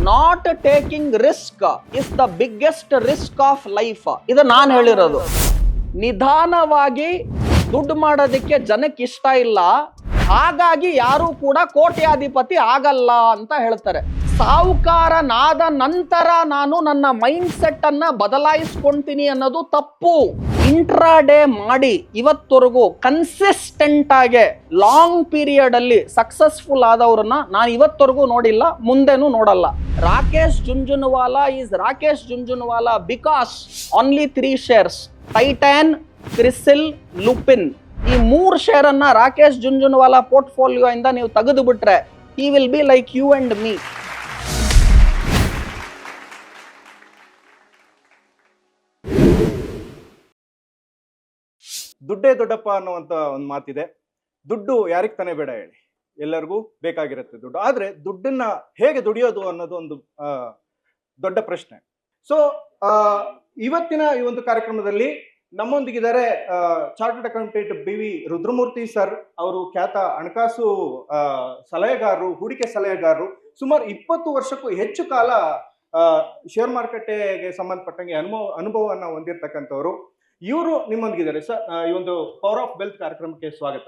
Not taking risk is the biggest risk of life. ಇದು ನಾನು ಹೇಳಿರೋದು. ನಿಧಾನವಾಗಿ ದುಡ್ಡು ಮಾಡೋದಕ್ಕೆ ಜನಕ್ಕೆ ಇಷ್ಟ ಇಲ್ಲ, ಹಾಗಾಗಿ ಯಾರು ಕೂಡ ಕೋಟ್ಯಾಧಿಪತಿ ಆಗಲ್ಲ ಅಂತ ಹೇಳ್ತಾರೆ. ಸಾಹುಕಾರನಾದ ನಂತರ ನಾನು ನನ್ನ ಮೈಂಡ್ ಸೆಟ್ ಅನ್ನ ಬದಲಾಯಿಸ್ಕೊಂತೀನಿ ಅನ್ನೋದು ತಪ್ಪು. ಇಂಟ್ರಾಡೇ ಮಾಡಿ ಇವತ್ತವರೆಗೂ ಕನ್ಸಿಸ್ಟೆಂಟ್ ಆಗಿ ಲಾಂಗ್ ಪೀರಿಯಡ್ ಅಲ್ಲಿ ಸಕ್ಸಸ್ಫುಲ್ ಆದವ್ರನ್ನ ನಾನು ಇವತ್ತವರೆಗೂ ನೋಡಿಲ್ಲ, ಮುಂದೆನೂ ನೋಡಲ್ಲ. Rakesh Jhunjhunwala is Rakesh Jhunjhunwala because only 3 shares, Titan, Crisil, Lupin. ಈ 3 ಶೇರ್ ಅನ್ನ ರಾಕೇಶ್ ಜುಂಜುನವಾಲಾ ಪೋರ್ಟ್ಫೋಲಿಯೋ ಇಂದ ನೀವು ತೆಗೆದು ಬಿಟ್ರೆ he will be like you and me. ದುಡ್ಡೇ ದೊಡ್ಡಪ್ಪ ಅನ್ನುವಂತ ಒಂದು ಮಾತಿದೆ. ದುಡ್ಡು ಯಾರಿಗೆ ತಾನೇ ಬೇಡ ಹೇಳಿ, ಎಲ್ಲರಿಗೂ ಬೇಕಾಗಿರುತ್ತೆ ದುಡ್ಡು. ಆದ್ರೆ ದುಡ್ಡನ್ನ ಹೇಗೆ ದುಡಿಯೋದು ಅನ್ನೋದು ಒಂದು ದೊಡ್ಡ ಪ್ರಶ್ನೆ. ಸೊ ಇವತ್ತಿನ ಈ ಒಂದು ಕಾರ್ಯಕ್ರಮದಲ್ಲಿ ನಮ್ಮೊಂದಿಗಿದ್ದಾರೆ chartered accountant BV Rudramurthy sir. ಅವರು ಖ್ಯಾತ ಹಣಕಾಸು ಸಲಹೆಗಾರರು, ಹೂಡಿಕೆ ಸಲಹೆಗಾರರು. ಸುಮಾರು 20 ವರ್ಷಕ್ಕೂ ಹೆಚ್ಚು ಕಾಲ ಶೇರ್ ಮಾರ್ಕೆಟ್ಗೆ ಸಂಬಂಧಪಟ್ಟಂಗೆ ಅನುಭವವನ್ನು ಹೊಂದಿರತಕ್ಕಂಥವ್ರು. ಇವರು ನಿಮ್ಮೊಂದಿಗಿದ್ದಾರೆ ಸರ್. ಈ ಒಂದು ಪವರ್ ಆಫ್ ವೆಲ್ತ್ ಕಾರ್ಯಕ್ರಮಕ್ಕೆ ಸ್ವಾಗತ.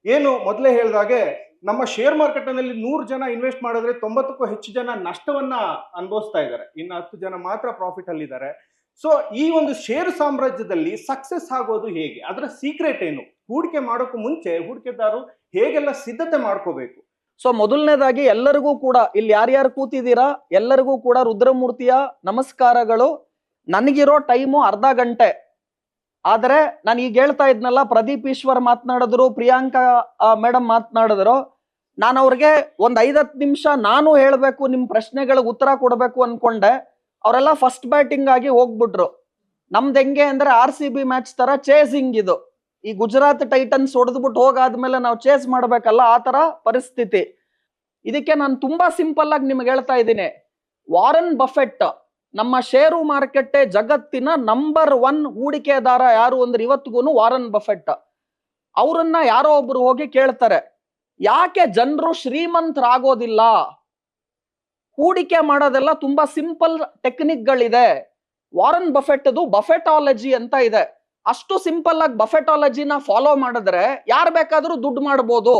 ಏನು ಮೊದಲೇ ಹೇಳಿದಾಗೆ ನಮ್ಮ ಶೇರ್ ಮಾರ್ಕೆಟ್ ನಲ್ಲಿ 100 ಜನ ಇನ್ವೆಸ್ಟ್ ಮಾಡಿದ್ರೆ 90ಕ್ಕೂ ಹೆಚ್ಚು ಜನ ನಷ್ಟವನ್ನ ಅನುಭವಿಸ್ತಾ ಇದ್ದಾರೆ, ಇನ್ನು 10 ಜನ ಮಾತ್ರ ಪ್ರಾಫಿಟ್ ಅಲ್ಲಿ ಇದ್ದಾರೆ. ಸೊ ಈ ಒಂದು ಶೇರ್ ಸಾಮ್ರಾಜ್ಯದಲ್ಲಿ ಸಕ್ಸಸ್ ಆಗೋದು ಹೇಗೆ, ಅದರ ಸೀಕ್ರೆಟ್ ಏನು, ಹೂಡಿಕೆ ಮಾಡೋಕ್ಕೂ ಮುಂಚೆ ಹೂಡಿಕೆದಾರರು ಹೇಗೆಲ್ಲ ಸಿದ್ಧತೆ ಮಾಡ್ಕೋಬೇಕು? ಸೊ ಮೊದಲನೇದಾಗಿ ಎಲ್ಲರಿಗೂ ಕೂಡ, ಇಲ್ಲಿ ಯಾರ್ಯಾರು ಕೂತಿದ್ದೀರಾ ಎಲ್ಲರಿಗೂ ಕೂಡ ರುದ್ರಮೂರ್ತಿಯ ನಮಸ್ಕಾರಗಳು. ನನಗಿರೋ ಟೈಮು ಅರ್ಧ ಗಂಟೆ. ಆದರೆ ನಾನು ಈಗ ಹೇಳ್ತಾ ಇದ್ನಲ್ಲ, ಪ್ರದೀಪ್ ಈಶ್ವರ್ ಮಾತನಾಡಿದ್ರು, ಪ್ರಿಯಾಂಕಾ ಮೇಡಮ್ ಮಾತನಾಡಿದ್ರು. ನಾನು ಅವ್ರಿಗೆ ಒಂದು 5-10 ನಿಮಿಷ ನಾನು ಹೇಳಬೇಕು, ನಿಮ್ಮ ಪ್ರಶ್ನೆಗಳಿಗೆ ಉತ್ತರ ಕೊಡಬೇಕು ಅನ್ಕೊಂಡೆ. ಅವರೆಲ್ಲ ಫಸ್ಟ್ ಬ್ಯಾಟಿಂಗ್ ಆಗಿ ಹೋಗ್ಬಿಟ್ರು. ನಮ್ದು ಹೆಂಗೆ ಅಂದ್ರೆ RCB ಮ್ಯಾಚ್ ತರ ಚೇಸಿಂಗ್ ಇದು. ಈ ಗುಜರಾತ್ ಟೈಟನ್ಸ್ ಹೊಡೆದ್ಬಿಟ್ಟು ಹೋಗಾದ್ಮೇಲೆ ನಾವು ಚೇಸ್ ಮಾಡ್ಬೇಕಲ್ಲ, ಆ ತರ ಪರಿಸ್ಥಿತಿ. ಇದಕ್ಕೆ ನಾನು ತುಂಬಾ ಸಿಂಪಲ್ ಆಗಿ ನಿಮ್ಗೆ ಹೇಳ್ತಾ ಇದ್ದೀನಿ. ವಾರನ್ ಬಫೆಟ್ ನಮ್ಮ ಷೇರು ಮಾರ್ಕೆಟ್ ಜಗತ್ತಿನ ನಂಬರ್ 1 ಹೂಡಿಕೆದಾರ ಯಾರು ಅಂದ್ರೆ ಇವತ್ತಿಗೂ ವಾರನ್ ಬಫೆಟ್. ಅವರನ್ನ ಯಾರೋ ಒಬ್ರು ಹೋಗಿ ಕೇಳ್ತಾರೆ, ಯಾಕೆ ಜನರು ಶ್ರೀಮಂತರಾಗೋದಿಲ್ಲ? ಹೂಡಿಕೆ ಮಾಡೋದೆಲ್ಲ ತುಂಬಾ ಸಿಂಪಲ್ ಟೆಕ್ನಿಕ್ಗಳಿದೆ. ವಾರನ್ ಬಫೆಟ್ದು ಬಫೆಟಾಲಜಿ ಅಂತ ಇದೆ. ಅಷ್ಟು ಸಿಂಪಲ್ ಆಗಿ ಬಫೆಟಾಲಜಿನ ಫಾಲೋ ಮಾಡಿದ್ರೆ ಯಾರು ಬೇಕಾದ್ರೂ ದುಡ್ಡು ಮಾಡ್ಬೋದು.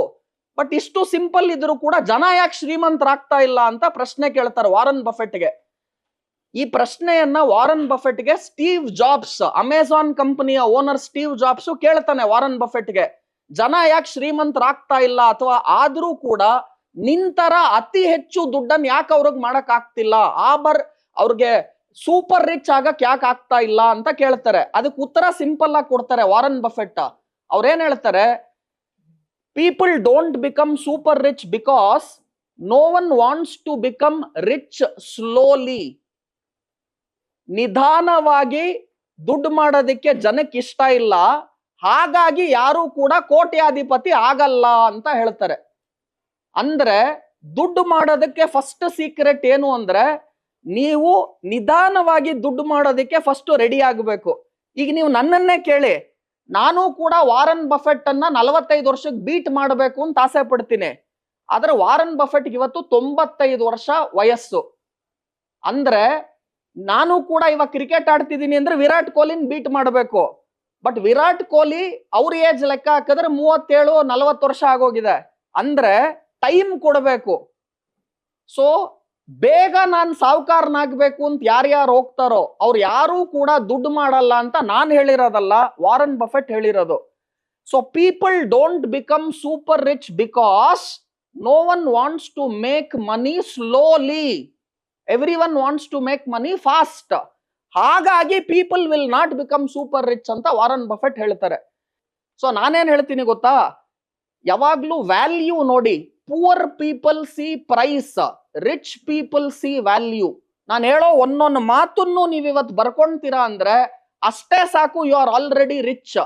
ಬಟ್ ಇಷ್ಟು ಸಿಂಪಲ್ ಇದ್ರು ಕೂಡ ಜನ ಯಾಕೆ ಶ್ರೀಮಂತರಾಗ್ತಾ ಇಲ್ಲ ಅಂತ ಪ್ರಶ್ನೆ ಕೇಳ್ತಾರೆ ವಾರನ್ ಬಫೆಟ್ಗೆ. ಈ ಪ್ರಶ್ನೆಯನ್ನ ವಾರನ್ ಬಫೆಟ್ಗೆ ಸ್ಟೀವ್ ಜಾಬ್ಸ್, ಅಮೆಜಾನ್ ಕಂಪನಿಯ ಓನರ್ ಸ್ಟೀವ್ ಜಾಬ್ಸ್ ಕೇಳ್ತಾನೆ ವಾರನ್ ಬಫೆಟ್ಗೆ, ಜನ ಯಾಕೆ ಶ್ರೀಮಂತರಾಗ್ತಾ ಇಲ್ಲ, ಅಥವಾ ಆದ್ರೂ ಕೂಡ ನಿಂತರ ಅತಿ ಹೆಚ್ಚು ದುಡ್ಡನ್ನು ಯಾಕೆ ಅವ್ರಿಗೆ ಮಾಡಕ್ ಆಗ್ತಿಲ್ಲ, ಅವ್ರಿಗೆ ಸೂಪರ್ ರಿಚ್ ಆಗಕ್ ಯಾಕೆ ಆಗ್ತಾ ಇಲ್ಲ ಅಂತ ಕೇಳ್ತಾರೆ. ಅದಕ್ಕೆ ಉತ್ತರ ಸಿಂಪಲ್ ಆಗಿ ಕೊಡ್ತಾರೆ ವಾರನ್ ಬಫೆಟ್. ಅವ್ರೇನ್ ಹೇಳ್ತಾರೆ, people don't become super rich because no one wants to become rich slowly. ನಿಧಾನವಾಗಿ ದುಡ್ಡು ಮಾಡೋದಕ್ಕೆ ಜನಕ್ಕೆ ಇಷ್ಟ ಇಲ್ಲ, ಹಾಗಾಗಿ ಯಾರು ಕೂಡ ಕೋಟ್ಯಾಧಿಪತಿ ಆಗಲ್ಲ ಅಂತ ಹೇಳ್ತಾರೆ. ಅಂದ್ರೆ ದುಡ್ಡು ಮಾಡೋದಕ್ಕೆ ಫಸ್ಟ್ ಸೀಕ್ರೆಟ್ ಏನು ಅಂದ್ರೆ, ನೀವು ನಿಧಾನವಾಗಿ ದುಡ್ಡು ಮಾಡೋದಕ್ಕೆ ಫಸ್ಟ್ ರೆಡಿ ಆಗಬೇಕು. ಈಗ ನೀವು ನನ್ನನ್ನೇ ಕೇಳಿ, ನಾನು ಕೂಡ ವಾರನ್ ಬಫೆಟ್ ಅನ್ನ 45 ವರ್ಷಕ್ಕೆ ಬೀಟ್ ಮಾಡಬೇಕು ಅಂತ ಆಸೆ ಪಡ್ತೀನಿ. ಆದ್ರೆ ವಾರನ್ ಬಫೆಟ್ ಇವತ್ತು 95 ವರ್ಷ ವಯಸ್ಸು. ಅಂದ್ರೆ ನಾನು ಕೂಡ ಇವಾಗ ಕ್ರಿಕೆಟ್ ಆಡ್ತಿದ್ದೀನಿ ಅಂದ್ರೆ ವಿರಾಟ್ ಕೊಹ್ಲಿನ ಬೀಟ್ ಮಾಡಬೇಕು. ಬಟ್ ವಿರಾಟ್ ಕೊಹ್ಲಿ ಅವ್ರ ಏಜ್ ಲೆಕ್ಕ ಹಾಕಿದ್ರೆ 37-40 ವರ್ಷ ಆಗೋಗಿದೆ. ಅಂದ್ರೆ ಟೈಮ್ ಕೊಡಬೇಕು. ಸೊ ಬೇಗ ನಾನು ಸಾಹುಕಾರನಾಗಬೇಕು ಅಂತ ಯಾರ್ಯಾರು ಹೋಗ್ತಾರೋ ಅವ್ರು ಯಾರೂ ಕೂಡ ದುಡ್ಡು ಮಾಡಲ್ಲ ಅಂತ ನಾನು ಹೇಳಿರೋದಲ್ಲ, ವಾರನ್ ಬಫೆಟ್ ಹೇಳಿರೋದು. So people don't become super rich because no one wants to make money slowly, everyone wants to make money fast. ಹಾಗಾಗಿ people will not become super rich ಅಂತ ವಾರನ್ ಬಫೆಟ್ ಹೇಳ್ತಾರೆ. ಸೊ ನಾನೇನ್ ಹೇಳ್ತೀನಿ ಗೊತ್ತಾ, ಯಾವಾಗ್ಲೂ value ನೋಡಿ. Poor people see price, rich people see value. ನಾನು ಹೇಳೋ ಒಂದೊಂದು ಮಾತನ್ನು ನೀವು ಇವತ್ತು ಬರ್ಕೊಂತೀರಾ ಅಂದ್ರೆ ಅಷ್ಟೇ ಸಾಕು, ಯು ಆರ್ ಆಲ್ರೆಡಿ ರಿಚ್.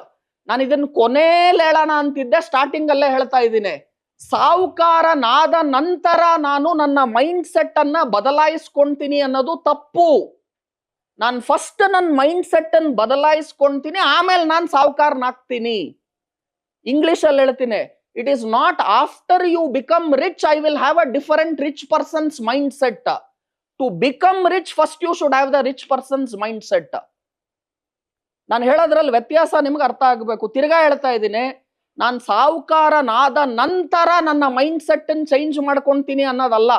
ನಾನು ಇದನ್ನ ಕೊನೆಯಲ್ಲಿ ಹೇಳೋಣ ಅಂತಿದ್ದೆ, ಸ್ಟಾರ್ಟಿಂಗ್ ಅಲ್ಲೇ ಹೇಳ್ತಾ ಇದ್ದೀನಿ. ಸಾಹುಕಾರನಾದ ನಂತರ ನಾನು ನನ್ನ ಮೈಂಡ್ ಸೆಟ್ ಅನ್ನ ಬದಲಾಯಿಸ್ಕೊಂತೀನಿ ಅನ್ನೋದು ತಪ್ಪು. ನಾನು ಫಸ್ಟ್ ನನ್ನ ಮೈಂಡ್ ಸೆಟ್ ಅನ್ನು ಬದಲಾಯಿಸ್ಕೊಂತೀನಿ, ಆಮೇಲೆ ನಾನು ಸಾಹುಕಾರನಾಗ್ತೀನಿ. ಇಂಗ್ಲಿಷ್ ಅಲ್ಲಿ ಹೇಳ್ತೀನಿ, It is not after you become rich, I will have a different rich person's mindset. To become rich, first you should have the rich person's mindset. ನಾನು ಹೇಳೋದ್ರಲ್ಲಿ ವ್ಯತ್ಯಾಸ ನಿಮ್ಗೆ ಅರ್ಥ ಆಗಬೇಕು. ತಿರ್ಗಾ ಹೇಳ್ತಾ ಇದ್ದೀನಿ, ನಾನು ಸಾಹುಕಾರನಾದ ನಂತರ ನನ್ನ ಮೈಂಡ್ ಸೆಟ್ ಚೇಂಜ್ ಮಾಡ್ಕೊಂತೀನಿ ಅನ್ನೋದಲ್ಲ.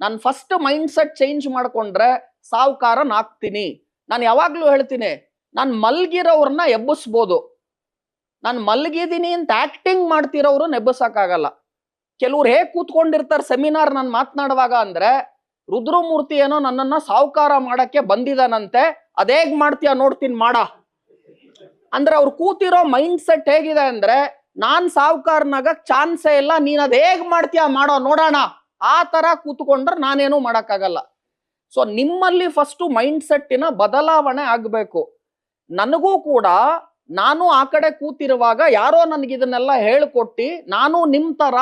ನಾನು ಫಸ್ಟ್ ಮೈಂಡ್ ಸೆಟ್ ಚೇಂಜ್ ಮಾಡ್ಕೊಂಡ್ರೆ ಸಾಹುಕಾರನಾಗ್ತೀನಿ. ನಾನು ಯಾವಾಗ್ಲೂ ಹೇಳ್ತೀನಿ, ನಾನು ಮಲ್ಗಿರೋರ್ನ ಎಬ್ಬಿಸ್ಬೋದು, ನಾನು ಮಲ್ಗಿದ್ದೀನಿ ಅಂತ ಆಕ್ಟಿಂಗ್ ಮಾಡ್ತಿರೋರು ಎಬ್ಬಿಸಕ್ಕಾಗಲ್ಲ. ಕೆಲವ್ರು ಹೇಗ್ ಕೂತ್ಕೊಂಡಿರ್ತಾರೆ ಸೆಮಿನಾರ್ ನಾನು ಮಾತನಾಡುವಾಗ ಅಂದ್ರೆ, ರುದ್ರಮೂರ್ತಿ ಏನೋ ನನ್ನನ್ನ ಸಾಹುಕಾರ ಮಾಡಕ್ಕೆ ಬಂದಿದ್ದಾನಂತೆ, ಅದೇಗ್ ಮಾಡ್ತೀಯ ನೋಡ್ತೀನಿ ಮಾಡ ಅಂದ್ರೆ ಅವ್ರು ಕೂತಿರೋ ಮೈಂಡ್ ಸೆಟ್ ಹೇಗಿದೆ ಅಂದ್ರೆ, ನಾನ್ ಸಾಹುಕಾರನಾಗಕ್ ಚಾನ್ಸೇ ಇಲ್ಲ, ನೀನ್ ಅದ್ ಹೇಗ್ ಮಾಡ್ತೀಯ ಮಾಡೋ ನೋಡೋಣ, ಆ ತರ ಕೂತ್ಕೊಂಡ್ರೆ ನಾನೇನು ಮಾಡಕ್ಕಾಗಲ್ಲ. ಸೊ ನಿಮ್ಮಲ್ಲಿ ಫಸ್ಟ್ ಮೈಂಡ್ ಸೆಟ್ಟಿನ ಬದಲಾವಣೆ ಆಗ್ಬೇಕು. ನನಗೂ ಕೂಡ ನಾನು ಆ ಕಡೆ ಕೂತಿರುವಾಗ ಯಾರೋ ನನಗೆ ಇದನ್ನೆಲ್ಲ ಹೇಳ್ಕೊಟ್ಟಿ, ನಾನು ನಿಮ್ ತರ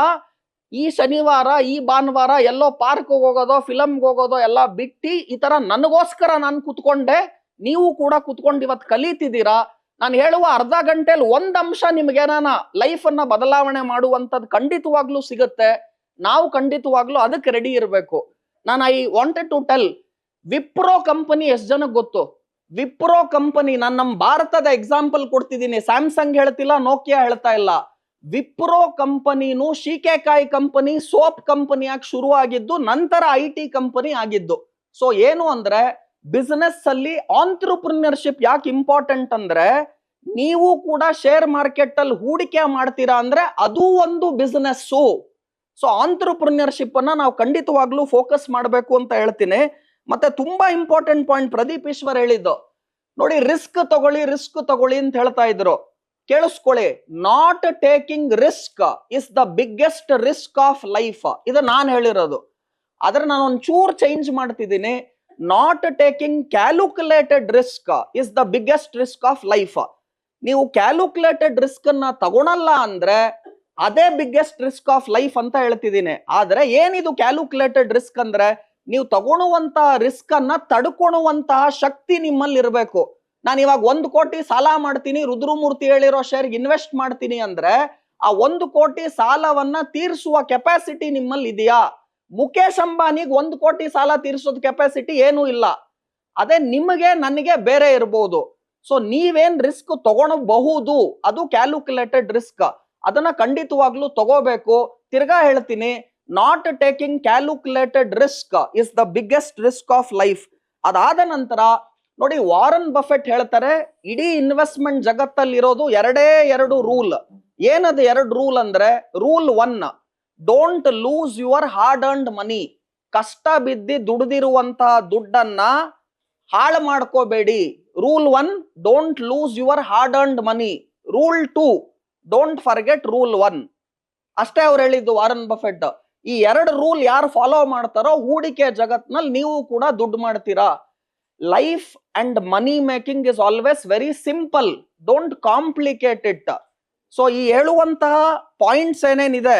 ಈ ಶನಿವಾರ ಈ ಭಾನುವಾರ ಎಲ್ಲೋ ಪಾರ್ಕ್ ಹೋಗೋದೋ ಫಿಲಮ್ಗೆ ಹೋಗೋದೋ ಎಲ್ಲ ಬಿಟ್ಟು ಈ ತರ ನನಗೋಸ್ಕರ ನಾನು ಕೂತ್ಕೊಂಡೆ. ನೀವು ಕೂಡ ಕೂತ್ಕೊಂಡು ಇವತ್ತು ಕಲಿತಿದ್ದೀರಾ. ನಾನು ಹೇಳುವ ಅರ್ಧ ಗಂಟೆಯಲ್ಲಿ ಒಂದ್ ಅಂಶ ನಿಮ್ಗೇನಾನ ಲೈಫ್ ಅನ್ನ ಬದಲಾವಣೆ ಮಾಡುವಂತದ್ದು ಖಂಡಿತವಾಗ್ಲೂ ಸಿಗುತ್ತೆ. ನಾವು ಖಂಡಿತವಾಗ್ಲೂ ಅದಕ್ಕೆ ರೆಡಿ ಇರಬೇಕು. ನಾನು I wanted to tell, Wipro company ಎಷ್ಟು ಜನಕ್ಕೆ ಗೊತ್ತು? ವಿಪ್ರೋ ಕಂಪನಿ, ನಾನು ನಮ್ಮ ಭಾರತದ ಎಕ್ಸಾಂಪಲ್ ಕೊಡ್ತಿದ್ದೀನಿ, ಸ್ಯಾಮ್ಸಂಗ್ ಹೇಳ್ತಿಲ್ಲ, ನೋಕಿಯಾ ಹೇಳ್ತಾ ಇಲ್ಲ. ವಿಪ್ರೋ ಕಂಪನಿನು ಶೀಕೆಕಾಯಿ ಕಂಪನಿ, ಸೋಪ್ ಕಂಪನಿಯಾಗಿ ಶುರು ಆಗಿದ್ದು, ನಂತರ IT ಕಂಪನಿ ಆಗಿದ್ದು. ಸೊ ಏನು ಅಂದ್ರೆ, ಬಿಸ್ನೆಸ್ ಅಲ್ಲಿ ಆಂಟ್ರಪ್ರಿನರ್ಶಿಪ್ ಯಾಕೆ ಇಂಪಾರ್ಟೆಂಟ್ ಅಂದ್ರೆ, ನೀವು ಕೂಡ ಶೇರ್ ಮಾರ್ಕೆಟ್ ಅಲ್ಲಿ ಹೂಡಿಕೆ ಮಾಡ್ತೀರಾ ಅಂದ್ರೆ ಅದು ಒಂದು ಬಿಸ್ನೆಸ್ಸು. ಸೊ ಆಂಟ್ರಪ್ರಿನರ್ಶಿಪ್ ಅನ್ನ ನಾವು ಖಂಡಿತವಾಗ್ಲೂ ಫೋಕಸ್ ಮಾಡಬೇಕು ಅಂತ ಹೇಳ್ತೀನಿ. ಮತ್ತೆ ತುಂಬಾ ಇಂಪಾರ್ಟೆಂಟ್ ಪಾಯಿಂಟ್ ಪ್ರದೀಪ್ ಈಶ್ವರ್ ಹೇಳಿದ್ದು ನೋಡಿ, ರಿಸ್ಕ್ ತಗೊಳ್ಳಿ ಅಂತ ಹೇಳ್ತಾ ಇದ್ರು. ಕೇಳಿಸ್ಕೊಳ್ಳಿ, not taking risk is the biggest risk of life. ಇದು ನಾನು ಹೇಳಿರೋದು. ಆದ್ರೆ ನಾನು ಒಂಚೂರು ಚೇಂಜ್ ಮಾಡ್ತಿದ್ದೀನಿ, not taking calculated risk is the biggest risk of life. ನೀವು ಕ್ಯಾಲ್ಕುಲೇಟೆಡ್ ರಿಸ್ಕ್ ಅನ್ನ ತಗೊಳಲ್ಲ ಅಂದ್ರೆ ಅದೇ ಬಿಗ್ಗೆಸ್ಟ್ ರಿಸ್ಕ್ ಆಫ್ ಲೈಫ್ ಅಂತ ಹೇಳ್ತಿದ್ದೀನಿ. ಆದ್ರೆ ಏನಿದು ಕ್ಯಾಲ್ಕುಲೇಟೆಡ್ ರಿಸ್ಕ್ ಅಂದ್ರೆ, ನೀವು ತಗೊಳುವಂತಹ ರಿಸ್ಕ್ ಅನ್ನ ತಡ್ಕೊಳುವಂತಹ ಶಕ್ತಿ ನಿಮ್ಮಲ್ಲಿ ಇರಬೇಕು. ನಾನು ಇವಾಗ 1 ಕೋಟಿ ಸಾಲ ಮಾಡ್ತೀನಿ, ರುದ್ರಮೂರ್ತಿ ಹೇಳಿರೋ ಶೇರ್ಗೆ ಇನ್ವೆಸ್ಟ್ ಮಾಡ್ತೀನಿ ಅಂದ್ರೆ ಆ 1 ಕೋಟಿ ಸಾಲವನ್ನ ತೀರಿಸುವ ಕೆಪಾಸಿಟಿ ನಿಮ್ಮಲ್ಲಿ ಇದೆಯಾ? ಮುಖೇಶ್ ಅಂಬಾನಿಗೆ 1 ಕೋಟಿ ಸಾಲ ತೀರಿಸೋದ್ ಕೆಪಾಸಿಟಿ ಏನೂ ಇಲ್ಲ. ಅದೇ ನಿಮಗೆ ನನಗೆ ಬೇರೆ ಇರಬಹುದು. ಸೊ ನೀವೇನ್ ರಿಸ್ಕ್ ತಗೊಳಬಹುದು, ಅದು ಕ್ಯಾಲ್ಕುಲೇಟೆಡ್ ರಿಸ್ಕ್. ಅದನ್ನ ಖಂಡಿತವಾಗ್ಲೂ ತಗೋಬೇಕು. ತಿರ್ಗಾ ಹೇಳ್ತೀನಿ, not taking calculated risk is the biggest risk of life. ಅದಾದ ನಂತರ ನೋಡಿ, ವಾರನ್ ಬಫೆಟ್ ಹೇಳ್ತಾರೆ, ಇಡೀ ಇನ್ವೆಸ್ಟ್ಮೆಂಟ್ ಜಗತ್ತಲ್ಲಿ ಇರೋದು 2 ರೂಲ್. ಏನದು 2 ರೂಲ್ ಅಂದ್ರೆ, rule 1, don't lose your hard earned money. ಕಷ್ಟ ಬಿದ್ದಿ ದುಡ್ದಿರುವಂತಹ ದುಡ್ಡನ್ನ ಹಾಳು ಮಾಡ್ಕೋಬೇಡಿ. Rule 1, don't lose your hard earned money. Rule 2, don't forget rule 1. ಅಷ್ಟೇ ಅವ್ರು ಹೇಳಿದ್ದು ವಾರನ್ ಬಫೆಟ್. ಈ 2 ರೂಲ್ ಯಾರು ಫಾಲೋ ಮಾಡ್ತಾರೋ ಹೂಡಿಕೆ ಜಗತ್ನಲ್ಲಿ ನೀವು ಕೂಡ ದುಡ್ಡು ಮಾಡ್ತೀರಾ. Life and money making is always very simple, don't complicate it. So ಈ ಹೇಳುವಂತಹ ಪಾಯಿಂಟ್ಸ್ ಏನೇನಿದೆ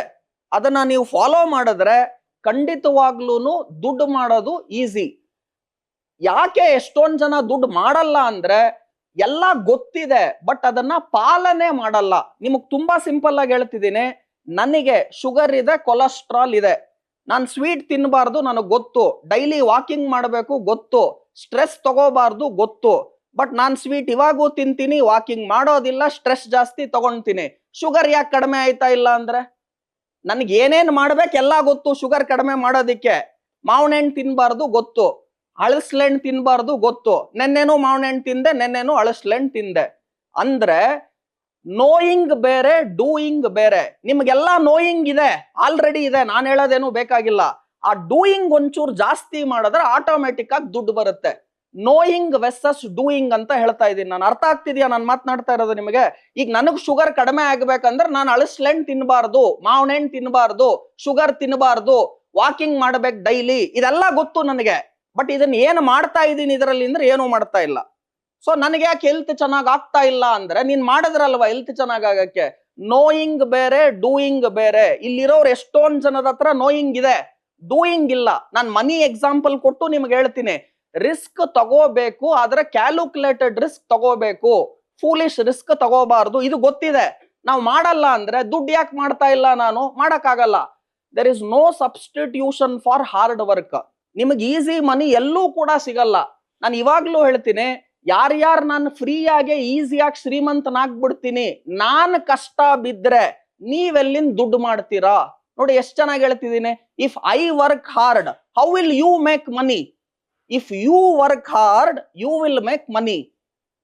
ಅದನ್ನ ನೀವು ಫಾಲೋ ಮಾಡಿದ್ರೆ ಖಂಡಿತವಾಗ್ಲೂ ದುಡ್ಡು ಮಾಡೋದು ಈಸಿ. ಯಾಕೆ ಎಷ್ಟೊಂದ್ ಜನ ದುಡ್ಡು ಮಾಡಲ್ಲ ಅಂದ್ರೆ, ಎಲ್ಲ ಗೊತ್ತಿದೆ ಬಟ್ ಅದನ್ನ ಪಾಲನೆ ಮಾಡಲ್ಲ. ನಿಮಗ್ ತುಂಬಾ ಸಿಂಪಲ್ ಆಗಿ ಹೇಳ್ತಿದ್ದೀನಿ, ನನಗೆ ಶುಗರ್ ಇದೆ, ಕೊಲೆಸ್ಟ್ರಾಲ್ ಇದೆ, ನಾನು ಸ್ವೀಟ್ ತಿನ್ನಬಾರ್ದು ನನಗೆ ಗೊತ್ತು, ಡೈಲಿ ವಾಕಿಂಗ್ ಮಾಡಬೇಕು ಗೊತ್ತು, ಸ್ಟ್ರೆಸ್ ತಗೋಬಾರ್ದು ಗೊತ್ತು, ಬಟ್ ನಾನು ಸ್ವೀಟ್ ಇವಾಗೂ ತಿಂತೀನಿ, ವಾಕಿಂಗ್ ಮಾಡೋದಿಲ್ಲ, ಸ್ಟ್ರೆಸ್ ಜಾಸ್ತಿ ತಗೊಂತೀನಿ. ಶುಗರ್ ಯಾಕೆ ಕಡಿಮೆ ಆಯ್ತಾ ಇಲ್ಲ ಅಂದ್ರೆ, ನನಗೆ ಏನೇನ್ ಮಾಡ್ಬೇಕೆಲ್ಲ ಗೊತ್ತು ಶುಗರ್ ಕಡಿಮೆ ಮಾಡೋದಿಕ್ಕೆ. ಮಾವಿನ ಹಣ್ಣು ತಿನ್ಬಾರ್ದು ಗೊತ್ತು, ಅಳಸ್ಲೆಣ್ಣು ತಿನ್ಬಾರ್ದು ಗೊತ್ತು, ನೆನ್ನೆನೂ ಮಾವಿನ ಹಣ್ಣು ತಿಂದೆ, ನೆನ್ನೆನೂ ಅಳಸ್ಲೆಣ್ಣು ತಿಂದೆ. ಅಂದ್ರೆ ನೋಯಿಂಗ್ ಬೇರೆ, ಡೂಯಿಂಗ್ ಬೇರೆ. ನಿಮ್ಗೆಲ್ಲ ನೋಯಿಂಗ್ ಇದೆ, ಆಲ್ರೆಡಿ ಇದೆ, ನಾನು ಹೇಳೋದೇನು ಬೇಕಾಗಿಲ್ಲ. ಆ ಡೂಯಿಂಗ್ ಒಂಚೂರು ಜಾಸ್ತಿ ಮಾಡಿದ್ರೆ ಆಟೋಮೆಟಿಕ್ ಆಗಿ ದುಡ್ಡು ಬರುತ್ತೆ. ನೋಯಿಂಗ್ ವೆಸಸ್ ಡೂಯಿಂಗ್ ಅಂತ ಹೇಳ್ತಾ ಇದ್ದೀನಿ ನಾನು. ಅರ್ಥ ಆಗ್ತಿದ್ಯಾ ನಾನು ಮಾತನಾಡ್ತಾ ಇರೋದು ನಿಮಗೆ? ಈಗ ನನಗ್ ಶುಗರ್ ಕಡಿಮೆ ಆಗ್ಬೇಕಂದ್ರೆ ನಾನು ಅಳಸ್ಲೆಣ್ಣು ತಿನ್ಬಾರ್ದು, ಮಾವಿನ ಹಣ್ಣು ತಿನ್ಬಾರ್ದು, ಶುಗರ್ ತಿನ್ಬಾರ್ದು, ವಾಕಿಂಗ್ ಮಾಡ್ಬೇಕು ಡೈಲಿ, ಇದೆಲ್ಲ ಗೊತ್ತು ನನಗೆ. ಬಟ್ ಇದನ್ನ ಏನು ಮಾಡ್ತಾ ಇದ್ದೀನಿ ಇದರಲ್ಲಿ ಅಂದ್ರೆ ಏನೂ ಮಾಡ್ತಾ ಇಲ್ಲ. ಸೊ ನನಗೆ ಯಾಕೆ ಹೆಲ್ತ್ ಚೆನ್ನಾಗ್ ಆಗ್ತಾ ಇಲ್ಲ ಅಂದ್ರೆ, ನೀನ್ ಮಾಡಿದ್ರಲ್ವಾ ಹೆಲ್ತ್ ಚೆನ್ನಾಗ್ ಆಗಕ್ಕೆ. ನೋಯಿಂಗ್ ಬೇರೆ, ಡೂಯಿಂಗ್ ಬೇರೆ. ಇಲ್ಲಿರೋರು ಎಷ್ಟೊಂದ್ ಜನದ ಹತ್ರ ನೋಯಿಂಗ್ ಇದೆ, ಡೂಯಿಂಗ್ ಇಲ್ಲ. ನಾನು ಮನಿ ಎಕ್ಸಾಂಪಲ್ ಕೊಟ್ಟು ನಿಮ್ಗೆ ಹೇಳ್ತೀನಿ, ರಿಸ್ಕ್ ತಗೋಬೇಕು ಆದ್ರೆ ಕ್ಯಾಲ್ಕುಲೇಟೆಡ್ ರಿಸ್ಕ್ ತಗೋಬೇಕು, ಫೂಲಿಶ್ ರಿಸ್ಕ್ ತಗೋಬಾರ್ದು. ಇದು ಗೊತ್ತಿದೆ. ನಾವು ಮಾಡಲ್ಲ ಅಂದ್ರೆ ದುಡ್ಡು ಯಾಕೆ ಮಾಡ್ತಾ ಇಲ್ಲ, ನಾನು ಮಾಡಕ್ಕಾಗಲ್ಲ. There is no substitution for hard work. ನಿಮಗೆ ಈಸಿ ಮನಿ ಎಲ್ಲೂ ಕೂಡ ಸಿಗಲ್ಲ. ನಾನು ಇವಾಗ್ಲೂ ಹೇಳ್ತೀನಿ, ಯಾರ್ಯಾರು ನಾನು ಫ್ರೀಯಾಗೆ ಈಸಿಯಾಗಿ ಶ್ರೀಮಂತನಾಗ್ಬಿಡ್ತೀನಿ, ನಾನು ಕಷ್ಟ ಬಿದ್ರೆ ನೀವೆಲ್ಲಿಂದ ದುಡ್ಡು ಮಾಡ್ತೀರಾ? ನೋಡಿ ಎಷ್ಟು ಚೆನ್ನಾಗಿ ಹೇಳ್ತಿದ್ದೀನಿ. If I work hard, how will you make money? If you work hard, you will make money.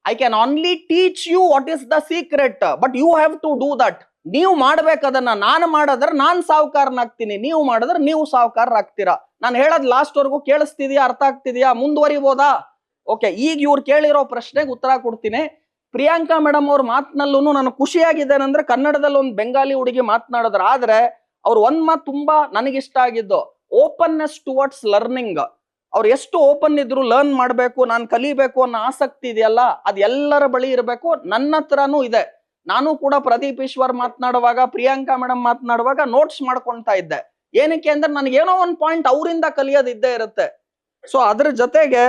I can only teach you what is the secret, but you have to do that. ನೀವು ಮಾಡ್ಬೇಕದನ್ನ. ನಾನು ಮಾಡಿದ್ರೆ ನಾನು ಸಾಹುಕಾರನಾಗ್ತೀನಿ, ನೀವು ಮಾಡಿದ್ರೆ ನೀವು ಸಾಹುಕಾರರಾಗ್ತೀರಾ. ನಾನು ಹೇಳೋದು last ವರ್ಗು ಕೇಳಿಸ್ತಿದ್ಯಾ, ಅರ್ಥ ಆಗ್ತಿದ್ಯಾ, ಮುಂದುವರಿಬೋದಾ? ಓಕೆ, ಈಗ ಇವ್ರು ಕೇಳಿರೋ ಪ್ರಶ್ನೆಗೆ ಉತ್ತರ ಕೊಡ್ತೀನಿ. ಪ್ರಿಯಾಂಕಾ ಮೇಡಮ್ ಅವ್ರ ಮಾತಿನಲ್ಲೂ ನಾನು ಖುಷಿಯಾಗಿದ್ದೇನೆ ಅಂದ್ರೆ, ಕನ್ನಡದಲ್ಲಿ ಒಂದು ಬೆಂಗಾಲಿ ಹುಡುಗಿ ಮಾತನಾಡಿದ್ರು. ಆದ್ರೆ ಅವ್ರು ಒಂದ್ ಮಾತು ತುಂಬಾ ನನಗಿಷ್ಟ ಆಗಿದ್ದು, ಓಪನ್ನೆಸ್ ಟುವರ್ಡ್ಸ್ ಲರ್ನಿಂಗ್. ಅವ್ರು ಎಷ್ಟು ಓಪನ್ ಇದ್ರು, ಲರ್ನ್ ಮಾಡ್ಬೇಕು, ನಾನು ಕಲಿಬೇಕು ಅನ್ನೋ ಆಸಕ್ತಿ ಇದೆಯಲ್ಲ, ಅದ್ ಎಲ್ಲರ ಬಳಿ ಇರಬೇಕು. ನನ್ನ ಹತ್ರನೂ ಇದೆ. ನಾನು ಕೂಡ ಪ್ರದೀಪ್ ಈಶ್ವರ್ ಮಾತನಾಡುವಾಗ, ಪ್ರಿಯಾಂಕಾ ಮೇಡಮ್ ಮಾತನಾಡುವಾಗ ನೋಟ್ಸ್ ಮಾಡ್ಕೊಳ್ತಾ ಇದ್ದೆ. ಏನಕ್ಕೆ ಅಂದ್ರೆ ನನಗೆ ಏನೋ ಒಂದು ಪಾಯಿಂಟ್ ಅವರಿಂದ ಕಲಿಯೋದಿದ್ದೇ ಇರುತ್ತೆ. ಸೊ ಅದ್ರ ಜೊತೆಗೆ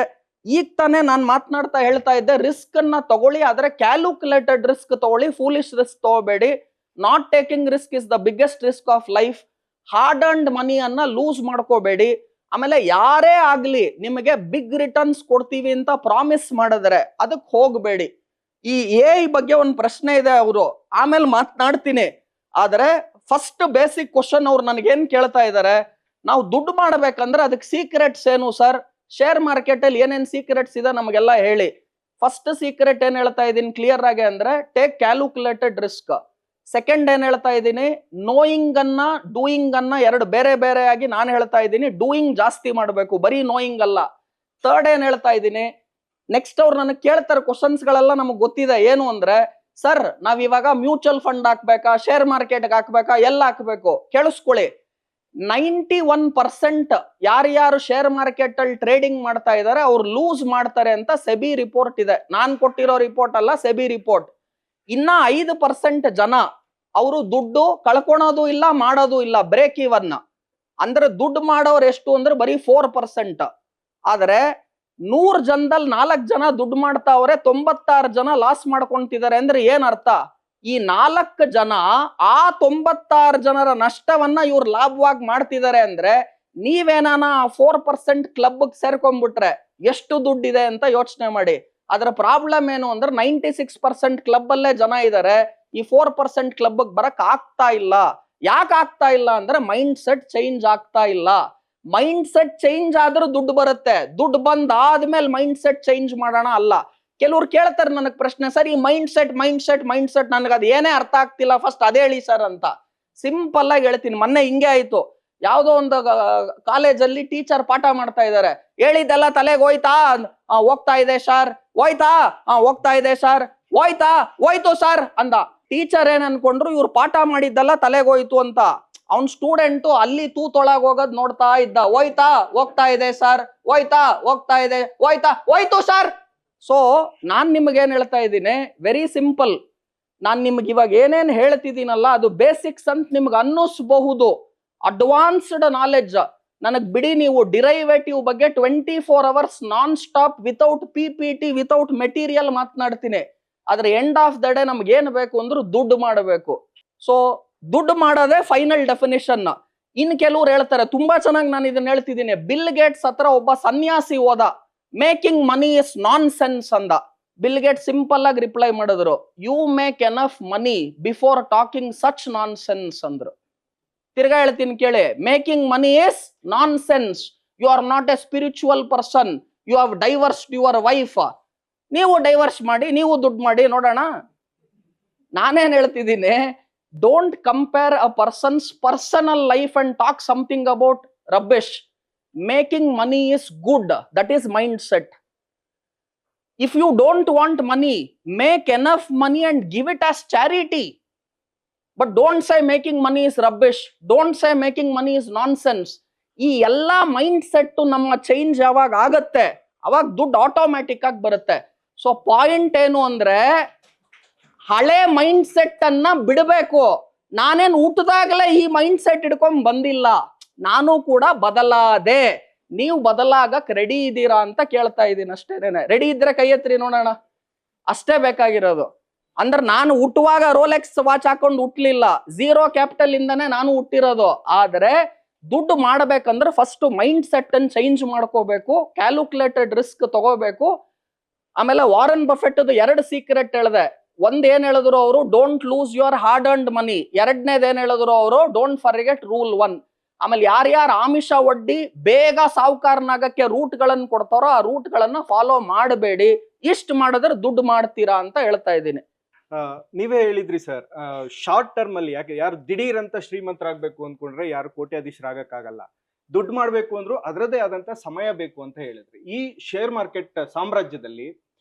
ಈಗ ತಾನೇ ನಾನು ಮಾತನಾಡ್ತಾ ಹೇಳ್ತಾ ಇದ್ದೆ, ರಿಸ್ಕ್ ಅನ್ನ ತಗೊಳ್ಳಿ, ಆದ್ರೆ ಕ್ಯಾಲ್ಕುಲೇಟೆಡ್ ರಿಸ್ಕ್ ತಗೊಳ್ಳಿ, ಫೂಲಿಶ್ ರಿಸ್ಕ್ ತಗೋಬೇಡಿ. Not taking risk is the biggest risk of life. Hard earned money ಅನ್ನ ಲೂಸ್ ಮಾಡ್ಕೋಬೇಡಿ. ಆಮೇಲೆ ಯಾರೇ ಆಗ್ಲಿ ನಿಮಗೆ ಬಿಗ್ ರಿಟರ್ನ್ಸ್ ಕೊಡ್ತೀವಿ ಅಂತ ಪ್ರಾಮಿಸ್ ಮಾಡಿದ್ರೆ ಅದಕ್ಕೆ ಹೋಗಬೇಡಿ. ಈ ಎಐ ಬಗ್ಗೆ ಒಂದು ಪ್ರಶ್ನೆ ಇದೆ, ಅವರು ಆಮೇಲೆ ಮಾತನಾಡ್ತೀನಿ. ಆದ್ರೆ ಫಸ್ಟ್ ಬೇಸಿಕ್ ಕ್ವಶನ್ ಅವ್ರು ನನಗೇನ್ ಕೇಳ್ತಾ ಇದ್ದಾರೆ, ನಾವು ದುಡ್ಡು ಮಾಡ್ಬೇಕಂದ್ರೆ ಅದಕ್ಕೆ ಸೀಕ್ರೆಟ್ಸ್ ಏನು ಸರ್? ಶೇರ್ ಮಾರ್ಕೆಟ್ ಅಲ್ಲಿ ಏನೇನ್ ಸೀಕ್ರೆಟ್ಸ್ ಇದೆ ನಮಗೆಲ್ಲ ಹೇಳಿ. ಫಸ್ಟ್ ಸೀಕ್ರೆಟ್ ಏನ್ ಹೇಳ್ತಾ ಇದೀನಿ ಕ್ಲಿಯರ್ ಆಗಿ ಅಂದ್ರೆ, ಟೇಕ್ ಕ್ಯಾಲ್ಕುಲೇಟೆಡ್ ರಿಸ್ಕ್. ಸೆಕೆಂಡ್ ಏನ್ ಹೇಳ್ತಾ ಇದ್ದೀನಿ, ನೋಯಿಂಗ್ ಅನ್ನ ಡೂಯಿಂಗ್ ಅನ್ನ ಎರಡು ಬೇರೆ ಬೇರೆ ಆಗಿ ನಾನು ಹೇಳ್ತಾ ಇದ್ದೀನಿ. ಡೂಯಿಂಗ್ ಜಾಸ್ತಿ ಮಾಡಬೇಕು, ಬರೀ ನೋಯಿಂಗ್ ಅಲ್ಲ. ಥರ್ಡ್ ಏನ್ ಹೇಳ್ತಾ ಇದ್ದೀನಿ, ನೆಕ್ಸ್ಟ್ ಅವ್ರು ನನಗೆ ಕೇಳ್ತಾರೆ ಕ್ವಶನ್ಸ್ ಗಳೆಲ್ಲ ನಮಗ್ ಗೊತ್ತಿದೆ. ಏನು ಅಂದ್ರೆ, ಸರ್ ನಾವ್ ಇವಾಗ ಮ್ಯೂಚುವಲ್ ಫಂಡ್ ಹಾಕ್ಬೇಕಾ, ಶೇರ್ ಮಾರ್ಕೆಟ್ ಹಾಕ್ಬೇಕಾ, ಎಲ್ಲ ಹಾಕ್ಬೇಕು? ಕೇಳಿಸ್ಕೊಳ್ಳಿ, 91% ಯಾರ್ಯಾರು ಶೇರ್ ಮಾರ್ಕೆಟ್ ಅಲ್ಲಿ ಟ್ರೇಡಿಂಗ್ ಮಾಡ್ತಾ ಇದಾರೆ ಅವ್ರು ಲೂಸ್ ಮಾಡ್ತಾರೆ ಅಂತ ಸೆಬಿ ರಿಪೋರ್ಟ್ ಇದೆ. ನಾನ್ ಕೊಟ್ಟಿರೋ ರಿಪೋರ್ಟ್ ಅಲ್ಲ, ಸೆಬಿ ರಿಪೋರ್ಟ್. ಇನ್ನ 5% ಜನ ಅವರು ದುಡ್ಡು ಕಳ್ಕೊಳೋದು ಇಲ್ಲ, ಮಾಡೋದು ಇಲ್ಲ, ಬ್ರೇಕ್ ಇವನ್. ಅಂದ್ರೆ ದುಡ್ಡು ಮಾಡೋರು ಎಷ್ಟು ಅಂದ್ರೆ ಬರೀ 4%. ಆದ್ರೆ 100 ಜನದಲ್ಲಿ 4 ಜನ ದುಡ್ಡು ಮಾಡ್ತಾವ್ರೆ, 96 ಜನ ಲಾಸ್ ಮಾಡ್ಕೊಂತಿದ್ದಾರೆ. ಅಂದ್ರೆ ಏನ್ ಅರ್ಥ? ಈ 4 ಜನ ಆ 96 ಜನರ ನಷ್ಟವನ್ನ ಇವ್ರು ಲಾಭವಾಗಿ ಮಾಡ್ತಿದ್ದಾರೆ. ಅಂದ್ರೆ ನೀವೇನಾನ 4% ಕ್ಲಬ್ ಸೇರ್ಕೊಂಡ್ಬಿಟ್ರೆ ಎಷ್ಟು ದುಡ್ಡಿದೆ ಅಂತ ಯೋಚನೆ ಮಾಡಿ. ಅದರ ಪ್ರಾಬ್ಲಮ್ ಏನು ಅಂದ್ರೆ 96% ಕ್ಲಬ್ ಅಲ್ಲೇ ಜನ ಇದ್ದಾರೆ, ಈ 4% ಕ್ಲಬ್ ಬರಕ್ ಆಗ್ತಾ ಇಲ್ಲ. ಯಾಕೆ ಆಗ್ತಾ ಇಲ್ಲ ಅಂದ್ರೆ ಮೈಂಡ್ ಸೆಟ್ ಚೇಂಜ್ ಆಗ್ತಾ ಇಲ್ಲ. ಮೈಂಡ್ ಸೆಟ್ ಚೇಂಜ್ ಆದ್ರೂ ದುಡ್ಡು ಬರುತ್ತೆ, ದುಡ್ಡು ಬಂದಾದ್ಮೇಲೆ ಮೈಂಡ್ ಸೆಟ್ ಚೇಂಜ್ ಮಾಡೋಣ ಅಲ್ಲ. ಕೆಲವ್ರು ಕೇಳ್ತಾರೆ ನನಗ್ ಪ್ರಶ್ನೆ, ಸರ್ ಈ ಮೈಂಡ್ ಸೆಟ್ ನನಗೆ ಅದು ಏನೇ ಅರ್ಥ ಆಗ್ತಿಲ್ಲ, ಫಸ್ಟ್ ಅದೇ ಹೇಳಿ ಸರ್ ಅಂತ. ಸಿಂಪಲ್ ಆಗಿ ಹೇಳ್ತೀನಿ. ಮೊನ್ನೆ ಹಿಂಗೆ ಆಯ್ತು, ಯಾವ್ದೋ ಒಂದು ಕಾಲೇಜಲ್ಲಿ ಟೀಚರ್ ಪಾಠ ಮಾಡ್ತಾ ಇದ್ದಾರೆ. ಹೇಳಿದ್ದೆಲ್ಲ ತಲೆಗೆ ಹೋಯ್ತಾ? ಹೋಗ್ತಾ ಇದೆ ಸರ್. ಹೋಯ್ತಾ? ಹೋಗ್ತಾ ಇದೆ ಸರ್. ಹೋಯ್ತು ಸರ್ ಅಂದ. ಟೀಚರ್ ಏನ್ ಅನ್ಕೊಂಡ್ರು, ಇವ್ರು ಪಾಠ ಮಾಡಿದ್ದೆಲ್ಲ ತಲೆಗೆ ಹೋಯ್ತು ಅಂತ. ಅವ್ನ್ ಸ್ಟೂಡೆಂಟು ಅಲ್ಲಿ ತೂತೊಳಗ್ ಹೋಗೋದ್ ನೋಡ್ತಾ ಇದ್ದ. ಹೋಗ್ತಾ ಇದೆ ಸರ್. ಹೋಯ್ತು ಸರ್. ಸೊ ನಾನ್ ನಿಮ್ಗೇನ್ ಹೇಳ್ತಾ ಇದ್ದೀನಿ, ವೆರಿ ಸಿಂಪಲ್. ನಾನ್ ನಿಮ್ಗೆ ಇವಾಗ ಏನೇನ್ ಹೇಳ್ತಿದ್ದೀನಲ್ಲ ಅದು ಬೇಸಿಕ್ಸ್ ಅಂತ ನಿಮ್ಗೆ ಅನ್ನಿಸ್ಬಹುದು. ಅಡ್ವಾನ್ಸ್ಡ್ ನಾಲೆಡ್ಜ್ ನನಗ್ ಬಿಡಿ. ನೀವು ಡಿರೈವೇಟಿವ್ ಬಗ್ಗೆ 24 hours non stop without PPT without material ಮಾತನಾಡ್ತೀನಿ. ಆದ್ರೆ ಎಂಡ್ ಆಫ್ ದ ಡೇ ನಮ್ಗೆ ಏನ್ ಬೇಕು ಅಂದ್ರೆ ದುಡ್ಡು ಮಾಡಬೇಕು. ಸೊ ದುಡ್ಡು ಮಾಡೋದೇ ಫೈನಲ್ ಡೆಫಿನಿಷನ್. ಇನ್ ಕೆಲವ್ರು ಹೇಳ್ತಾರೆ, ತುಂಬಾ ಚೆನ್ನಾಗಿ ನಾನು ಇದನ್ನ ಹೇಳ್ತಿದ್ದೀನಿ. ಬಿಲ್ ಗೇಟ್ಸ್ ಹತ್ರ ಒಬ್ಬ ಸನ್ಯಾಸಿ ಹೋದ, making money is nonsense ಅಂದ. ಬಿಲ್ ಗೇಟ್ ಸಿಂಪಲ್ ಆಗಿ ರಿಪ್ಲೈ ಮಾಡಿದ್ರು, you make enough money before talking such nonsense ಅಂದ್ರು. ತಿರ್ಗಾ ಹೇಳ್ತೀನಿ ಕೇಳಿ, making money is nonsense. You are not a spiritual person, you have divorced your wife. ನೀವು divorce ಮಾಡಿ, ನೀವು ದುಡ್ಡು ಮಾಡಿ ನೋಡೋಣ. ನಾನೇನ್ ಹೇಳ್ತಿದ್ದೀನಿ, don't compare a person's personal life and talk something about rubbish. Making money is good, that is mindset. If you don't want money, make enough money and give it as charity. But don't say making money is rubbish, don't say making money is nonsense. ಈ ಎಲ್ಲಾ mind set ನಮ್ಮ change ಯಾವಾಗ ಆಗತ್ತೆ ಅವಾಗ ದುಡ್ಡು automatic ಆಗಿ ಬರುತ್ತೆ. So point ಏನು ಅಂದ್ರೆ, ಹಳೆ ಮೈಂಡ್ ಸೆಟ್ ಅನ್ನ ಬಿಡಬೇಕು. ನಾನೇನ್ ಊಟದಾಗಲೇ ಈ ಮೈಂಡ್ ಸೆಟ್ ಹಿಡ್ಕೊಂಡ್ ಬಂದಿಲ್ಲ, ನಾನು ಕೂಡ ಬದಲಾದೆ. ನೀವು ಬದಲಾಗಕ್ ರೆಡಿ ಇದ್ದೀರಾ ಅಂತ ಕೇಳ್ತಾ ಇದ್ದೀನಿ ಅಷ್ಟೇನೆ. ರೆಡಿ ಇದ್ರೆ ಕೈ ಎತ್ರಿ ನೋಡೋಣ, ಅಷ್ಟೇ ಬೇಕಾಗಿರೋದು. ಅಂದ್ರೆ ನಾನು ಹುಟ್ಟುವಾಗ ರೋಲೆಕ್ಸ್ ವಾಚ್ ಹಾಕೊಂಡು ಹುಟ್ಲಿಲ್ಲ, 0 ಕ್ಯಾಪಿಟಲ್ ಇಂದಾನೆ ನಾನು ಹುಟ್ಟಿರೋದು. ಆದ್ರೆ ದುಡ್ಡು ಮಾಡ್ಬೇಕಂದ್ರೆ ಫಸ್ಟ್ ಮೈಂಡ್ ಸೆಟ್ ಅನ್ನು ಚೇಂಜ್ ಮಾಡ್ಕೋಬೇಕು, ಕ್ಯಾಲ್ಕುಲೇಟೆಡ್ ರಿಸ್ಕ್ ತಗೋಬೇಕು. ಆಮೇಲೆ ವಾರನ್ ಬಫೆಟ್ 2 ಸೀಕ್ರೆಟ್ ಹೇಳಿದೆ. ಒಂದ್ ಏನ್ ಹೇಳಿದ್ರು ಅವರು, don't lose your hard earned ಮನಿ. ಎರಡನೇದು ಏನ್ ಹೇಳಿದ್ರು ಅವರು, ಡೋಂಟ್ ಫರ್ಗೆಟ್ ರೂಲ್ 1. ಆಮೇಲೆ ಯಾರ್ಯಾರು ಆಮಿಷ ಒಡ್ಡಿ ಬೇಗ ಸಾವುಕಾರನಾಗಕ್ಕೆ ರೂಟ್ ಗಳನ್ನ ಕೊಡ್ತಾರೋ ಆ ರೂಟ್ ಗಳನ್ನ ಫಾಲೋ ಮಾಡಬೇಡಿ. ಇಷ್ಟು ಮಾಡಿದ್ರೆ ದುಡ್ಡು ಮಾಡ್ತೀರಾ ಅಂತ ಹೇಳ್ತಾ ಇದ್ದೀನಿ. ನೀವೇ ಹೇಳಿದ್ರಿ ಸರ್, ಶಾರ್ಟ್ ಟರ್ಮ್ ಅಲ್ಲಿ ಯಾರು ದಿಢೀರ್ ಅಂತ ಶ್ರೀಮಂತರಾಗಬೇಕು ಅಂದ್ಕೊಂಡ್ರೆ ಯಾರು ಕೋಟ್ಯಾಧೀಶರಾಗಕ್ಕಾಗಲ್ಲ. ದುಡ್ಡು ಮಾಡ್ಬೇಕು ಅಂದ್ರು ಅದರದೇ ಆದಂತ ಸಮಯ ಬೇಕು ಅಂತ ಹೇಳಿದ್ರಿ. ಈ ಶೇರ್ ಮಾರ್ಕೆಟ್ ಸಾಮ್ರಾಜ್ಯದಲ್ಲಿ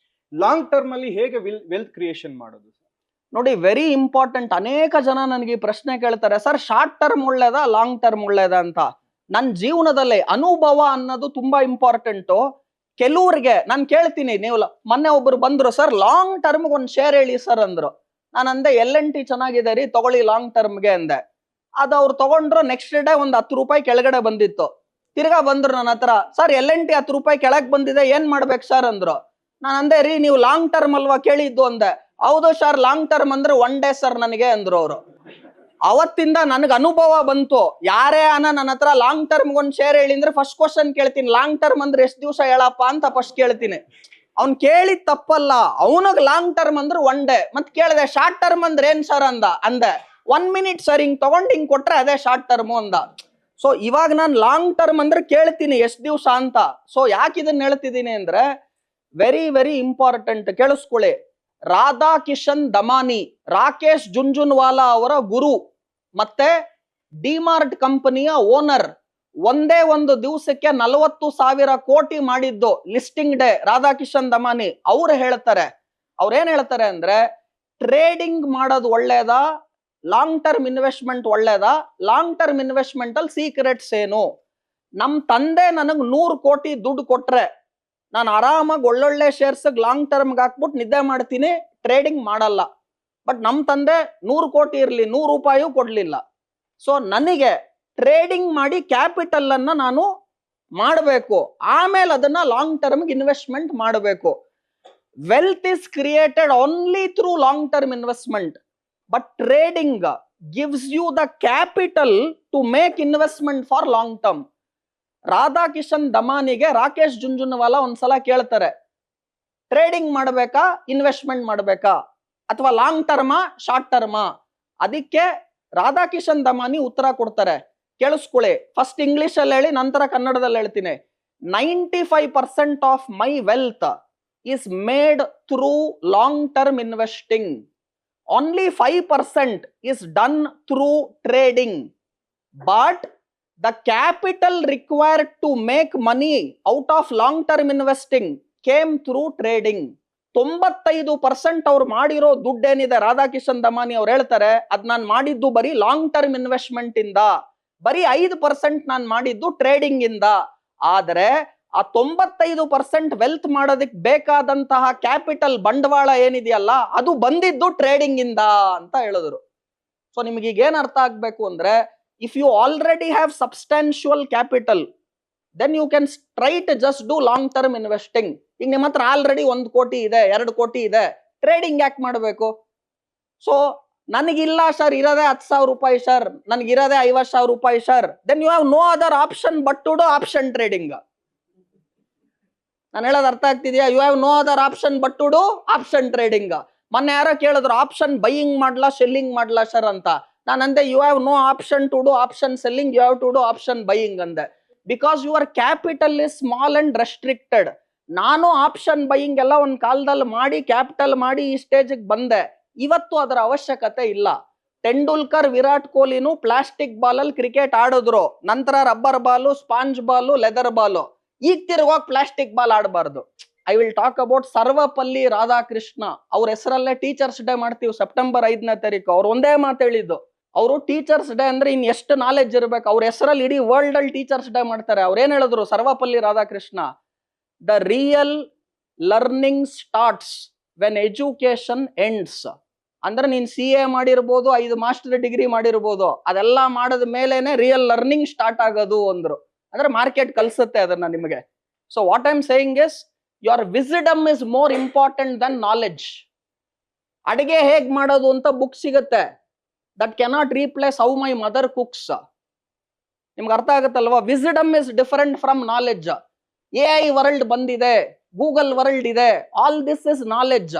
ಲಾಂಗ್ ಟರ್ಮ್ ಅಲ್ಲಿ ಹೇಗೆ ವೆಲ್ತ್ ಕ್ರಿಯೇಷನ್ ಮಾಡೋದು? ನೋಡಿ, ವೆರಿ ಇಂಪಾರ್ಟೆಂಟ್. ಅನೇಕ ಜನ ನನಗೆ ಈ ಪ್ರಶ್ನೆ ಕೇಳ್ತಾರೆ, ಸರ್ ಶಾರ್ಟ್ ಟರ್ಮ್ ಒಳ್ಳೇದಾ ಲಾಂಗ್ ಟರ್ಮ್ ಒಳ್ಳೇದಾ ಅಂತ. ನನ್ನ ಜೀವನದಲ್ಲಿ ಅನುಭವ ಅನ್ನೋದು ತುಂಬಾ ಇಂಪಾರ್ಟೆಂಟು. ಕೆಲವ್ರಿಗೆ ನಾನು ಕೇಳ್ತೀನಿ, ನೀವು ಮೊನ್ನೆ ಒಬ್ರು ಬಂದ್ರು, ಸರ್ ಲಾಂಗ್ ಟರ್ಮ್ ಒಂದು ಶೇರ್ ಹೇಳಿ ಸರ್ ಅಂದ್ರು. ನಾನು ಅಂದೆ L&T ಚೆನ್ನಾಗಿದೆ ರೀ, ತಗೊಳ್ಳಿ ಲಾಂಗ್ ಟರ್ಮ್ಗೆ ಅಂದೆ. ಅದು ಅವ್ರು ತಗೊಂಡ್ರು. ನೆಕ್ಸ್ಟ್ ಡೇ ಒಂದು 10 ರೂಪಾಯಿ ಕೆಳಗಡೆ ಬಂದಿತ್ತು. ತಿರ್ಗಾ ಬಂದ್ರು ನನ್ನ ಹತ್ರ, ಸರ್ L&T 10 ರೂಪಾಯಿ ಕೆಳಗೆ ಬಂದಿದೆ, ಏನ್ ಮಾಡ್ಬೇಕು ಸರ್ ಅಂದ್ರು. ನಾನು ಅಂದೆ, ರೀ ನೀವು ಲಾಂಗ್ ಟರ್ಮ್ ಅಲ್ವಾ ಕೇಳಿದ್ದು ಅಂದೆ. ಹೌದು ಸರ್, ಲಾಂಗ್ ಟರ್ಮ್ ಅಂದ್ರೆ 1 ಡೇ ಸರ್ ನನಗೆ ಅಂದ್ರು ಅವರು. ಅವತ್ತಿಂದ ನನಗೆ ಅನುಭವ ಬಂತು. ಯಾರೇ ನನ್ನ ಹತ್ರ ಲಾಂಗ್ ಟರ್ಮ್ ಒಂದು ಶೇರ್ ಹೇಳಿ ಅಂದ್ರೆ ಫಸ್ಟ್ ಕ್ವಶನ್ ಕೇಳ್ತೀನಿ, ಲಾಂಗ್ ಟರ್ಮ್ ಅಂದ್ರೆ ಎಷ್ಟು ದಿವಸ ಹೇಳಪ್ಪ ಅಂತ ಫಸ್ಟ್ ಕೇಳ್ತೀನಿ. ಅವ್ನ್ ಕೇಳಿದ್ ತಪ್ಪಲ್ಲ, ಅವನಿಗೆ ಲಾಂಗ್ ಟರ್ಮ್ ಅಂದ್ರೆ 1 ಡೇ. ಮತ್ ಕೇಳಿದೆ ಶಾರ್ಟ್ ಟರ್ಮ್ ಅಂದ್ರೆ ಏನ್ ಸರ್ ಅಂದೆ 1 ಮಿನಿಟ್ ಸರ್, ಹಿಂಗ್ ತಗೊಂಡ್ ಹಿಂಗ್ ಕೊಟ್ರೆ ಅದೇ ಶಾರ್ಟ್ ಟರ್ಮ್ ಅಂದ. ಸೊ ಇವಾಗ ನಾನು ಲಾಂಗ್ ಟರ್ಮ್ ಅಂದ್ರೆ ಕೇಳ್ತೀನಿ ಎಷ್ಟು ದಿವಸ ಅಂತ. ಸೊ ಯಾಕೆ ಇದನ್ನ ಹೇಳ್ತಿದ್ದೀನಿ ಅಂದ್ರೆ ವೆರಿ ವೆರಿ ಇಂಪಾರ್ಟೆಂಟ್, ಕೇಳಿಸ್ಕೊಳ್ಳಿ. ರಾಧಾಕಿಶನ್ ದಮಾನಿ, ರಾಕೇಶ್ ಜುಂಜುನ್ವಾಲಾ ಅವರ ಗುರು ಮತ್ತೆ ಡಿಮಾರ್ಟ್ ಕಂಪನಿಯ ಓನರ್. ಒಂದೇ ಒಂದು ದಿವಸಕ್ಕೆ 40,000 ಕೋಟಿ ಮಾಡಿದ್ದು ಲಿಸ್ಟಿಂಗ್ ಡೇ ರಾಧಾಕಿಶನ್ ದಮಾನಿ. ಅವ್ರು ಹೇಳ್ತಾರೆ, ಅವ್ರೇನ್ ಹೇಳ್ತಾರೆ ಅಂದ್ರೆ, ಟ್ರೇಡಿಂಗ್ ಮಾಡೋದು ಒಳ್ಳೇದಾ ಲಾಂಗ್ ಟರ್ಮ್ ಇನ್ವೆಸ್ಟ್ಮೆಂಟ್ ಒಳ್ಳೇದಾ? ಲಾಂಗ್ ಟರ್ಮ್ ಇನ್ವೆಸ್ಟ್ಮೆಂಟ್ ಅಲ್ಲಿ ಸೀಕ್ರೆಟ್ಸ್ ಏನು? ನಮ್ ತಂದೆ ನನಗ್ 100 ಕೋಟಿ ದುಡ್ಡು ಕೊಟ್ರೆ ನಾನು ಆರಾಮಾಗಿ ಒಳ್ಳೊಳ್ಳೆ ಶೇರ್ಸ್ ಲಾಂಗ್ ಟರ್ಮ್ಗೆ ಹಾಕ್ಬಿಟ್ಟು ನಿದ್ದೆ ಮಾಡ್ತೀನಿ, ಟ್ರೇಡಿಂಗ್ ಮಾಡಲ್ಲ. ಬಟ್ ನಮ್ ತಂದೆ 100 ಕೋಟಿ ಇರ್ಲಿ 100 ರೂಪಾಯಿ ಕೊಡ್ಲಿಲ್ಲ. ಸೊ ನನಗೆ ಟ್ರೇಡಿಂಗ್ ಮಾಡಿ ಕ್ಯಾಪಿಟಲ್ ಅನ್ನ ನಾನು ಮಾಡಬೇಕು, ಆಮೇಲೆ ಅದನ್ನ ಲಾಂಗ್ ಟರ್ಮ್ಗೆ ಇನ್ವೆಸ್ಟ್ಮೆಂಟ್ ಮಾಡಬೇಕು. Wealth is created only through long term investment, but trading gives you the capital to make investment for long term. Radhakishan ದಮಾನಿಗೆ ರಾಕೇಶ್ ಜುಂಜುನ್ವಾಲಾ ಒಂದ್ಸಲ ಕೇಳ್ತಾರೆ, ಟ್ರೇಡಿಂಗ್ ಮಾಡಬೇಕಾ ಇನ್ವೆಸ್ಟ್ಮೆಂಟ್ ಮಾಡಬೇಕಾ, ಅಥವಾ ಲಾಂಗ್ ಟರ್ಮಾ ಶಾರ್ಟ್ ಟರ್ಮಾ? ಅದಕ್ಕೆ ರಾಧಾಕಿಶನ್ ದಮಾನಿ ಉತ್ತರ ಕೊಡ್ತಾರೆ, ಕೇಳಿಸ್ಕೊಳ್ಳಿ. ಫಸ್ಟ್ ಇಂಗ್ಲಿಷ್ ಅಲ್ಲಿ ಹೇಳಿ, ನಂತರ ಕನ್ನಡದಲ್ಲಿ ಹೇಳ್ತೀನಿ. 95% of my wealth is made through long term investing. Only 5% is done through trading. But the capital required to make money out of long term investing came through trading. 95% ಅವ್ರು ಮಾಡಿರೋ ದುಡ್ಡೇನಿದೆ ರಾಧಾಕಿಶನ್ ದಮಾನಿ ಅವ್ರು ಹೇಳ್ತಾರೆ, ಅದ್ ನಾನು ಮಾಡಿದ್ದು ಬರೀ ಲಾಂಗ್ ಟರ್ಮ್ ಇನ್ವೆಸ್ಟ್ಮೆಂಟ್ ಇಂದ, ಬರೀ 5% ನಾನು ಮಾಡಿದ್ದು ಟ್ರೇಡಿಂಗ್ ಇಂದ. ಆದ್ರೆ ಆ 95% ವೆಲ್ತ್ ಮಾಡೋದಕ್ಕೆ ಬೇಕಾದಂತಹ ಕ್ಯಾಪಿಟಲ್ ಬಂಡವಾಳ ಏನಿದೆಯಲ್ಲ ಅದು ಬಂದಿದ್ದು ಟ್ರೇಡಿಂಗ್ ಇಂದ ಅಂತ ಹೇಳಿದ್ರು. ಸೊ ನಿಮ್ಗೆ ಈಗ ಏನ್ ಅರ್ಥ ಆಗ್ಬೇಕು ಅಂದ್ರೆ, if you already have substantial capital, then you can try to just do long term investing. ಈಗ ನಿಮ್ಮ ಹತ್ರ ಆಲ್ರೆಡಿ 1 ಕೋಟಿ ಇದೆ 2 ಕೋಟಿ ಇದೆ, ಟ್ರೇಡಿಂಗ್ ಯಾಕೆ ಮಾಡಬೇಕು? ಸೊ ನನಗಿಲ್ಲ ಸರ್, ಇರೋದೇ 10,000 ರೂಪಾಯಿ ಸರ್, ನನಗಿರೋದೇ 50,000 ರೂಪಾಯಿ sir, then you have no other option but to do option trading. ನಾನು ಹೇಳೋದು ಅರ್ಥ ಆಗ್ತಿದ್ಯಾ? You have no other option but to do option trading. ಮೊನ್ನೆ ಯಾರೋ ಕೇಳಿದ್ರು, ಆಪ್ಷನ್ ಬೈಯಿಂಗ್ ಮಾಡ್ಲಾ ಸೆಲ್ಲಿಂಗ್ ಮಾಡ್ಲಾ ಸರ್ ಅಂತ. ನಾನು ಅಂದೆ, you have no option to do option selling, you have to do option buying ಅಂದೆ. Because your capital is small and restricted. ನಾನು ಆಪ್ಷನ್ ಬೈಯಿಂಗ್ ಎಲ್ಲ ಒಂದು ಕಾಲದಲ್ಲಿ ಮಾಡಿ ಕ್ಯಾಪಿಟಲ್ ಮಾಡಿ ಈ ಸ್ಟೇಜಿಗೆ ಬಂದೆ. ಇವತ್ತು ಅದರ ಅವಶ್ಯಕತೆ ಇಲ್ಲ. ತೆಂಡೂಲ್ಕರ್ ವಿರಾಟ್ ಕೊಹ್ಲಿನೂ ಪ್ಲಾಸ್ಟಿಕ್ ಬಾಲ್ ಅಲ್ಲಿ ಕ್ರಿಕೆಟ್ ಆಡಿದ್ರು, ನಂತರ rubber ball, sponge ball, leather ball. ಈಗ ತಿರುಗೋಗಿ ಪ್ಲಾಸ್ಟಿಕ್ ಬಾಲ್ ಆಡಬಾರ್ದು. I will talk about Sarvepalli Radhakrishna. ಅವ್ರ ಹೆಸರಲ್ಲೇ ಟೀಚರ್ಸ್ ಡೇ ಮಾಡ್ತೀವಿ ಸೆಪ್ಟೆಂಬರ್ 5ನೇ ತಾರೀಕು. ಅವ್ರು ಒಂದೇ ಮಾತು ಹೇಳಿದ್ದು, ಅವರು ಟೀಚರ್ಸ್ ಡೇ ಅಂದ್ರೆ ಇನ್ ಎಷ್ಟು ನಾಲೆಜ್ ಇರ್ಬೇಕು, ಅವ್ರ ಹೆಸರಲ್ಲಿ ಇಡೀ ವರ್ಲ್ಡ್ ಅಲ್ಲಿ ಟೀಚರ್ಸ್ ಡೇ ಮಾಡ್ತಾರೆ. ಅವ್ರು ಏನ್ ಹೇಳಿದ್ರು, Sarvepalli Radhakrishna, the real learning starts when education ends. ಅಂದ್ರೆ ನೀನ್ CA ಮಾಡಿರ್ಬೋದು, 5 ಮಾಸ್ಟರ್ ಡಿಗ್ರಿ ಮಾಡಿರ್ಬೋದು, ಅದೆಲ್ಲ ಮಾಡಿದ ಮೇಲೇನೆ ರಿಯಲ್ ಲರ್ನಿಂಗ್ ಸ್ಟಾರ್ಟ್ ಆಗೋದು ಅಂದ್ರು. ಅಂದ್ರೆ ಮಾರ್ಕೆಟ್ ಕಲ್ಸುತ್ತೆ ಅದನ್ನ ನಿಮಗೆ. So what I am saying is, your wisdom is more important than knowledge. ಅಡಿಗೆ ಹೇಗ್ ಮಾಡೋದು ಅಂತ ಬುಕ್ ಸಿಗುತ್ತೆ. That cannot replace how my mother cooks. ನಿಮ್ಗೆ ಅರ್ಥ ಆಗುತ್ತಲ್ವಾ? Wisdom is different from knowledge. AI world ಬಂದಿದೆ, ಗೂಗಲ್ ವರ್ಲ್ಡ್ ಇದೆ, all this is knowledge.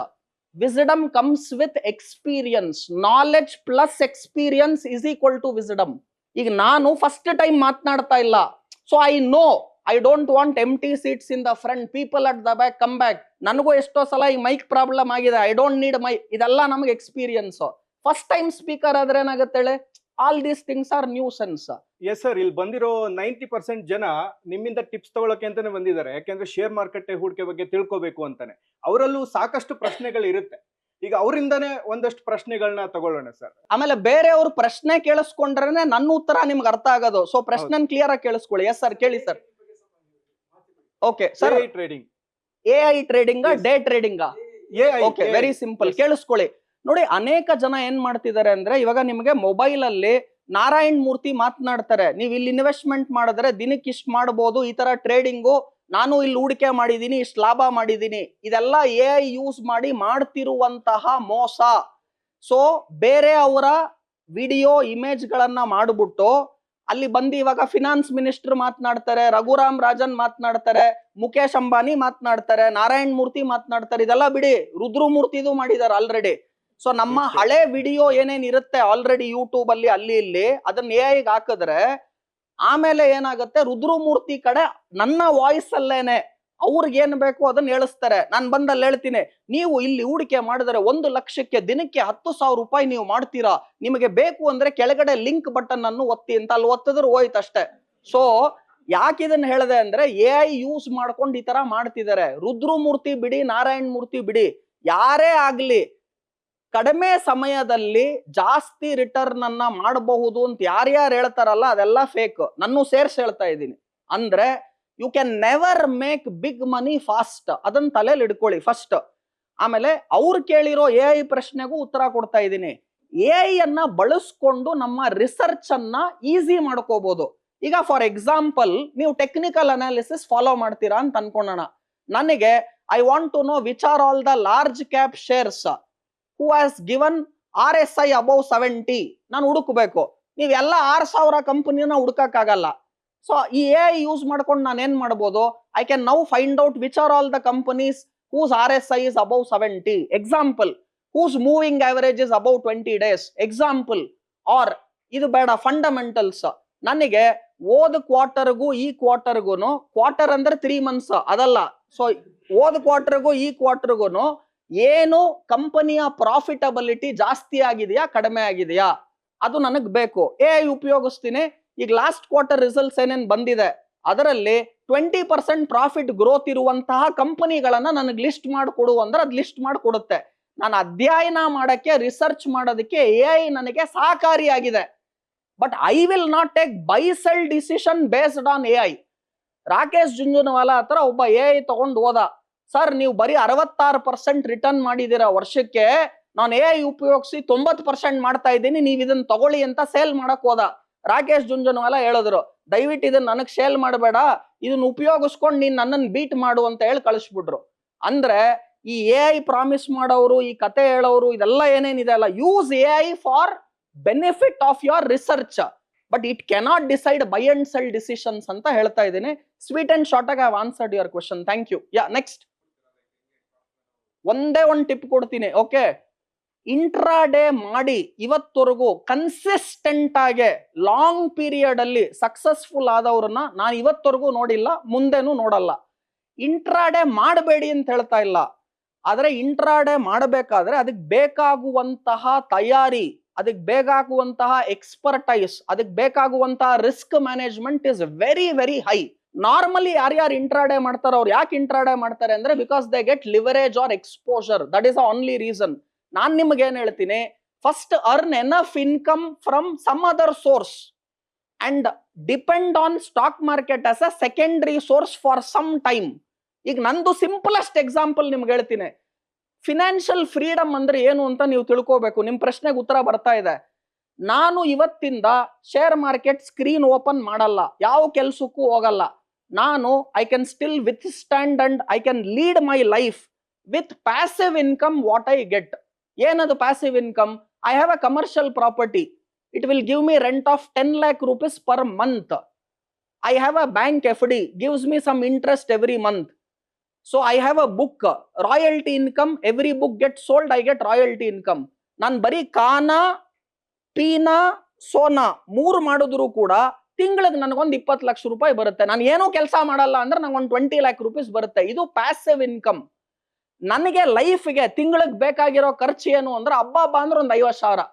Wisdom comes with experience. Knowledge plus experience is equal to wisdom. ಈಗ ನಾನು first time ಮಾತನಾಡ್ತಾ ಇಲ್ಲ, so I know I don't want empty seats in the front, people at the back come back. ನನಗೂ ಎಷ್ಟೋ ಸಲ ಈ mic problem ಆಗಿದೆ, I don't need ಮೈ. ಇದೆಲ್ಲ ನಮಗೆ ಎಕ್ಸ್ಪೀರಿಯನ್ಸ್. ಫಸ್ಟ್ ಟೈಮ್ ಸ್ಪೀಕರ್ ಆದ್ರೆ ಏನಾಗುತ್ತೆ? All these things are new sense. Yes sir, ಇಲ್ಲಿ ಬಂದಿರೋ 90% ಜನ ನಿಮ್ಮಿಂದ ಟಿಪ್ಸ್ ತಗೊಳಕ್ಕೆ ಅಂತಾನೆ ಬಂದಿದ್ದಾರೆ. ಯಾಕೆಂದ್ರೆ ಶೇರ್ ಮಾರ್ಕೆಟ್ ಹೂಡಿಕೆ ಬಗ್ಗೆ ತಿಳ್ಕೋಬೇಕು ಅಂತಾನೆ. ಅವರಲ್ಲೂ ಸಾಕಷ್ಟು ಪ್ರಶ್ನೆಗಳು ಇರುತ್ತೆ. ಈಗ ಅವರಿಂದಾನೇ ಒಂದಷ್ಟು ಪ್ರಶ್ನೆಗಳನ್ನ ತಗೊಳ್ಳೋಣ ಸರ್. ಆಮೇಲೆ ಬೇರೆಯವ್ರ ಪ್ರಶ್ನೆ ಕೇಳಿಸ್ಕೊಂಡ್ರೆ ನನ್ನ ಉತ್ತರ ನಿಮ್ಗೆ ಅರ್ಥ ಆಗೋದು. ಸೊ ಪ್ರಶ್ನೆ ಕ್ಲಿಯರ್ ಆಗಿ ಕೇಳಿಸ್ಕೊಳ್ಳಿ. ಎಸ್ ಸರ್, ಕೇಳಿ sir. Okay sir, trading, AI trading, day trading. Okay, very simple, ಕೇಳಿಸ್ಕೊಳ್ಳಿ. ನೋಡಿ, ಅನೇಕ ಜನ ಏನ್ ಮಾಡ್ತಿದ್ದಾರೆ ಅಂದ್ರೆ, ಇವಾಗ ನಿಮಗೆ ಮೊಬೈಲ್ ಅಲ್ಲಿ ನಾರಾಯಣ್ ಮೂರ್ತಿ ಮಾತನಾಡ್ತಾರೆ, ನೀವು ಇಲ್ಲಿ ಇನ್ವೆಸ್ಟ್ಮೆಂಟ್ ಮಾಡಿದ್ರೆ ದಿನಕ್ಕೆ ಇಷ್ಟು ಮಾಡಬಹುದು, ಈ ತರ ಟ್ರೇಡಿಂಗು, ನಾನು ಇಲ್ಲಿ ಹೂಡಿಕೆ ಮಾಡಿದೀನಿ, ಇಷ್ಟು ಲಾಭ ಮಾಡಿದೀನಿ. ಇದೆಲ್ಲ AI ಯೂಸ್ ಮಾಡಿ ಮಾಡ್ತಿರುವಂತಹ ಮೋಸ. ಸೊ ಬೇರೆ ಅವರ ವಿಡಿಯೋ ಇಮೇಜ್ ಗಳನ್ನ ಮಾಡ್ಬಿಟ್ಟು ಅಲ್ಲಿ ಬಂದು ಇವಾಗ ಫಿನಾನ್ಸ್ ಮಿನಿಸ್ಟರ್ ಮಾತನಾಡ್ತಾರೆ, ರಘುರಾಮ್ ರಾಜನ್ ಮಾತನಾಡ್ತಾರೆ, ಮುಖೇಶ್ ಅಂಬಾನಿ ಮಾತನಾಡ್ತಾರೆ, ನಾರಾಯಣ್ ಮೂರ್ತಿ ಮಾತನಾಡ್ತಾರೆ. ಇದೆಲ್ಲ ಬಿಡಿ, ರುದ್ರಮೂರ್ತಿದು ಮಾಡಿದ್ದಾರೆ ಆಲ್ರೆಡಿ. ಸೊ ನಮ್ಮ ಹಳೆ ವಿಡಿಯೋ ಏನೇನ್ ಇರುತ್ತೆ ಆಲ್ರೆಡಿ ಯೂಟ್ಯೂಬ್ ಅಲ್ಲಿ ಅಲ್ಲಿ ಇಲ್ಲಿ, ಅದನ್ನ AI ಹಾಕಿದ್ರೆ ಆಮೇಲೆ ಏನಾಗುತ್ತೆ, ರುದ್ರಮೂರ್ತಿ ಕಡೆ ನನ್ನ ವಾಯ್ಸ್ ಅಲ್ಲೇನೆ ಅವ್ರಿಗೆ ಏನ್ ಬೇಕು ಅದನ್ನ ಹೇಳಿಸ್ತಾರೆ. ನಾನು ಬಂದಲ್ಲಿ ಹೇಳ್ತೀನಿ, ನೀವು ಇಲ್ಲಿ ಹೂಡಿಕೆ ಮಾಡಿದರೆ 1 ಲಕ್ಷಕ್ಕೆ ದಿನಕ್ಕೆ 10,000 ರೂಪಾಯಿ ನೀವು ಮಾಡ್ತೀರಾ, ನಿಮಗೆ ಬೇಕು ಅಂದ್ರೆ ಕೆಳಗಡೆ ಲಿಂಕ್ ಬಟನ್ ಅನ್ನು ಒತ್ತಿ ಅಂತ. ಅಲ್ಲಿ ಒತ್ತಿದ್ರೆ ಹೋಯ್ತು ಅಷ್ಟೇ. ಸೊ ಯಾಕೆ ಇದನ್ನ ಹೇಳಿದೆ ಅಂದ್ರೆ, AI ಯೂಸ್ ಮಾಡ್ಕೊಂಡು ಈ ತರ ಮಾಡ್ತಿದ್ದಾರೆ. ರುದ್ರಮೂರ್ತಿ ಬಿಡಿ, ನಾರಾಯಣ್ ಮೂರ್ತಿ ಬಿಡಿ, ಯಾರೇ ಆಗ್ಲಿ ಕಡಿಮೆ ಸಮಯದಲ್ಲಿ ಜಾಸ್ತಿ ರಿಟರ್ನ್ ಅನ್ನ ಮಾಡಬಹುದು ಅಂತ ಯಾರ್ಯಾರು ಹೇಳ್ತಾರಲ್ಲ, ಅದೆಲ್ಲ ಫೇಕ್. ನಾನು ಸೇರ್ಸ್ ಹೇಳ್ತಾ ಇದ್ದೀನಿ. ಅಂದ್ರೆ you can never make big money fast. ಅದನ್ನ ತಲೆಯಲ್ಲಿ ಇಟ್ಕೊಳ್ಳಿ ಫಸ್ಟ್. ಆಮೇಲೆ ಅವ್ರು ಕೇಳಿರೋ AI ಪ್ರಶ್ನೆಗೂ ಉತ್ತರ ಕೊಡ್ತಾ ಇದ್ದೀನಿ. AI ಅನ್ನ ಬಳಸ್ಕೊಂಡು ನಮ್ಮ ರಿಸರ್ಚ್ ಅನ್ನ ಈಸಿ ಮಾಡ್ಕೋಬಹುದು. ಈಗ ಫಾರ್ ಎಕ್ಸಾಂಪಲ್, ನೀವು ಟೆಕ್ನಿಕಲ್ ಅನಾಲಿಸಿಸ್ ಫಾಲೋ ಮಾಡ್ತೀರಾ ಅಂತ ಅನ್ಕೊಳ್ಳೋಣ. ನನಗೆ I want to know which are all the large cap shares who has given RSI above 70. ನಾನು ಹುಡುಕಬೇಕು. ನೀವೆಲ್ಲ 6,000 ಕಂಪನಿನ ಹುಡುಕಕ್ಕಾಗಲ್ಲ. ಸೊ ಈ AI ಯೂಸ್ ಮಾಡ್ಕೊಂಡು ನಾನು ಏನ್ ಮಾಡ್ಬೋದು, I can now find out which are all the companies whose RSI is above 70. Example, whose moving average is above 20 days. Example. Or ಇದು ಬೇಡ, ಫಂಡಮೆಂಟಲ್ಸ್. ನನಗೆ ಓದ್ ಕ್ವಾರ್ಟರ್ಗೂ ಈ ಕ್ವಾರ್ಟರ್ಗೂನು, ಕ್ವಾರ್ಟರ್ ಅಂದ್ರೆ 3 months ಅದಲ್ಲ. ಸೊ ಓದ್ ಕ್ವಾರ್ಟರ್ಗೂ ಈ ಕ್ವಾರ್ಟರ್ಗೂನು ಏನು ಕಂಪನಿಯ ಪ್ರಾಫಿಟಬಿಲಿಟಿ ಜಾಸ್ತಿ ಆಗಿದೆಯಾ ಕಡಿಮೆ ಆಗಿದೆಯಾ ಅದು ನನಗ್ ಬೇಕು. AI ಉಪಯೋಗಿಸ್ತೀನಿ. ಈಗ ಲಾಸ್ಟ್ ಕ್ವಾರ್ಟರ್ ರಿಸಲ್ಟ್ಸ್ ಏನೇನ್ ಬಂದಿದೆ ಅದರಲ್ಲಿ 20% ಪ್ರಾಫಿಟ್ ಗ್ರೋತ್ ಇರುವಂತಹ ಕಂಪನಿಗಳನ್ನ ನನಗೆ ಲಿಸ್ಟ್ ಮಾಡಿಕೊಡು ಅಂದ್ರೆ ಅದು ಲಿಸ್ಟ್ ಮಾಡಿಕೊಡುತ್ತೆ. ನಾನು ಅಧ್ಯಯನ ಮಾಡಕ್ಕೆ, ರಿಸರ್ಚ್ ಮಾಡೋದಕ್ಕೆ AI ನನಗೆ ಸಹಕಾರಿಯಾಗಿದೆ. But I will not take buy sell decision based on AI. Rakesh Jhunjhunwala ಹತ್ರ ಒಬ್ಬ AI ತಗೊಂಡು ಹೋದ, ಸರ್ ನೀವು ಬರೀ 66% ರಿಟರ್ನ್ ಮಾಡಿದೀರಾ ವರ್ಷಕ್ಕೆ, ನಾನು AI ಉಪಯೋಗಿಸಿ 90% ಮಾಡ್ತಾ ಇದ್ದೀನಿ, ನೀವು ಇದನ್ನ ತಗೊಳ್ಳಿ ಅಂತ ಸೇಲ್ ಮಾಡಕ್ ಹೋದ. ರಾಕೇಶ್ ಜುಂಜುನವಾಲಾ ಹೇಳಿದ್ರು, ದಯವಿಟ್ಟು ಇದನ್ನ ನನಗ್ ಸೇಲ್ ಮಾಡಬೇಡ, ಇದನ್ನ ಉಪಯೋಗಿಸ್ಕೊಂಡು ನೀನ್ ನನ್ನನ್ನು ಬೀಟ್ ಮಾಡು ಅಂತ ಹೇಳಿ ಕಳಿಸ್ಬಿಟ್ರು. ಅಂದ್ರೆ ಈ AI ಪ್ರಾಮಿಸ್ ಮಾಡೋರು, ಈ ಕತೆ ಹೇಳೋರು, ಇದೆಲ್ಲ ಏನೇನಿದೆ ಅಲ್ಲ, use AI for benefit of your research, but it cannot decide buy and sell decisions ಅಂತ ಹೇಳ್ತಾ ಇದ್ದೀನಿ. ಸ್ವೀಟ್ ಅಂಡ್ ಶಾರ್ಟ್ ಆಗಿ I have answered your question. Thank you. Yeah, next ಒಂದೇ ಒಂದು ಟಿಪ್ ಕೊಡ್ತೀನಿ. ಓಕೆ, ಇಂಟ್ರಾಡೇ ಮಾಡಿ ಇವತ್ತವರೆಗೂ ಕನ್ಸಿಸ್ಟೆಂಟ್ ಆಗಿ ಲಾಂಗ್ ಪೀರಿಯಡ್ ಅಲ್ಲಿ ಸಕ್ಸಸ್ಫುಲ್ ಆದವ್ರನ್ನ ನಾನು ಇವತ್ತವರೆಗೂ ನೋಡಿಲ್ಲ, ಮುಂದೆನೂ ನೋಡಲ್ಲ. ಇಂಟ್ರಾಡೇ ಮಾಡಬೇಡಿ ಅಂತ ಹೇಳ್ತಾ ಇಲ್ಲ, ಆದ್ರೆ ಇಂಟ್ರಾಡೇ ಮಾಡಬೇಕಾದ್ರೆ ಅದಕ್ಕೆ ಬೇಕಾಗುವಂತಹ ತಯಾರಿ, ಅದಕ್ಕೆ ಬೇಕಾಗುವಂತಹ ಎಕ್ಸ್ಪರ್ಟೈಸ್, ಅದಕ್ಕೆ ಬೇಕಾಗುವಂತಹ risk management is very very high. Normally ಯಾರ್ಯಾರು ಇಂಟ್ರಾಡೇ ಮಾಡ್ತಾರೋ ಅವ್ರು ಯಾಕೆ ಇಂಟ್ರಾಡೇ ಮಾಡ್ತಾರೆ ಅಂದ್ರೆ, because they get leverage or exposure. That is the only reason. ನಾನ್ ನಿಮ್ಗೆ ಏನ್ ಹೇಳ್ತೀನಿ, first earn enough income from some other source and depend on stock market as a secondary source for some time. ಈಗ ನಂದು simplest example ನಿಮ್ಗೆ ಹೇಳ್ತೀನಿ. Financial freedom ಅಂದ್ರೆ ಏನು ಅಂತ ನೀವು ತಿಳ್ಕೋಬೇಕು. ನಿಮ್ ಪ್ರಶ್ನೆಗೆ ಉತ್ತರ ಬರ್ತಾ ಇದೆ. ನಾನು ಇವತ್ತಿಂದ ಶೇರ್ ಮಾರ್ಕೆಟ್ ಸ್ಕ್ರೀನ್ ಓಪನ್ ಮಾಡಲ್ಲ, ಯಾವ ಕೆಲ್ಸಕ್ಕೂ ಹೋಗಲ್ಲ. ನಾನು I can still withstand and I can lead my life with passive income what I get. ಏನದು passive income? I have a commercial property, it will give me rent of 10 lakh rupees per month. I have a bank FD, gives me some interest every month. So I have a book, royalty income, every book gets sold, I get royalty income. ನಾನು ಬರೀ ಕಾನಾ ಪೀನಾ ಸೋನಾ 3 ಮಾಡಿದ್ರು ಕೂಡ ತಿಂಗಳಿಗೆ ನನಗೊಂದು 20 ಲಕ್ಷ ರೂಪಾಯಿ ಬರುತ್ತೆ. ನಾನು ಏನೂ ಕೆಲಸ ಮಾಡಲ್ಲ ಅಂದ್ರೆ ನಂಗೊಂದು 20 lakh rupees ಬರುತ್ತೆ. ಇದು ಪ್ಯಾಸಿವ್ ಇನ್ಕಮ್. ನನಗೆ ಲೈಫ್ಗೆ ತಿಂಗಳಿಗೆ ಬೇಕಾಗಿರೋ ಖರ್ಚು ಏನು ಅಂದ್ರೆ ಹಬ್ಬ ಅಂದ್ರೆ ಒಂದು 50,000.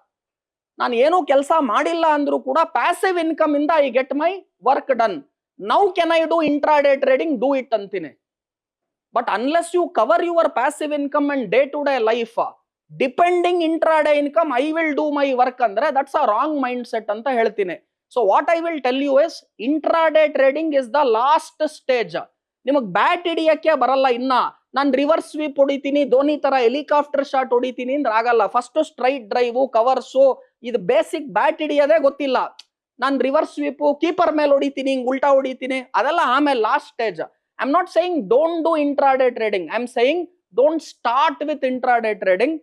ನಾನು ಏನೂ ಕೆಲಸ ಮಾಡಿಲ್ಲ ಅಂದ್ರೂ ಕೂಡ ಪ್ಯಾಸಿವ್ ಇನ್ಕಮ್ ಇಂದ I get my work done. Now can I do intraday trading? Do it ಅಂತೀನಿ. But unless you cover your passive income and day to day life depending intraday income, I will do my work ಅಂದ್ರೆ that's a wrong mindset ಅಂತ ಹೇಳ್ತೀನಿ. So what I will tell you is intraday trading is the last stage. ನಿಮಗೆ bat ಹಿಡಿಯಕ್ಕೆ ಬರಲ್ಲ ಇನ್ನ. ನಾನು reverse sweep ಹೊಡಿತೀನಿ, ಧೋನಿ ತರ ಹೆಲಿಕಾಪ್ಟರ್ ಶಾಟ್ ಹೊಡಿತೀನಿ ಅಂದ್ರೆ ಆಗಲ್ಲ. ಫಸ್ಟ್ ಸ್ಟ್ರೈಟ್ ಡ್ರೈವ್, ಕವರ್ಸು, ಇದು ಬೇಸಿಕ್ ಬ್ಯಾಟ್ ಹಿಡಿಯೋದೇ ಗೊತ್ತಿಲ್ಲ. ನಾನು ರಿವರ್ಸ್ ಸ್ವೀಪು ಕೀಪರ್ ಮೇಲೆ ಹೊಡಿತೀನಿ, ಹಿಂಗ್ ಉಲ್ಟಾ ಹೊಡಿತೀನಿ, ಅದೆಲ್ಲ ಆಮೇಲೆ last stage. I am not saying don't do intraday trading, I am saying don't start with intraday trading.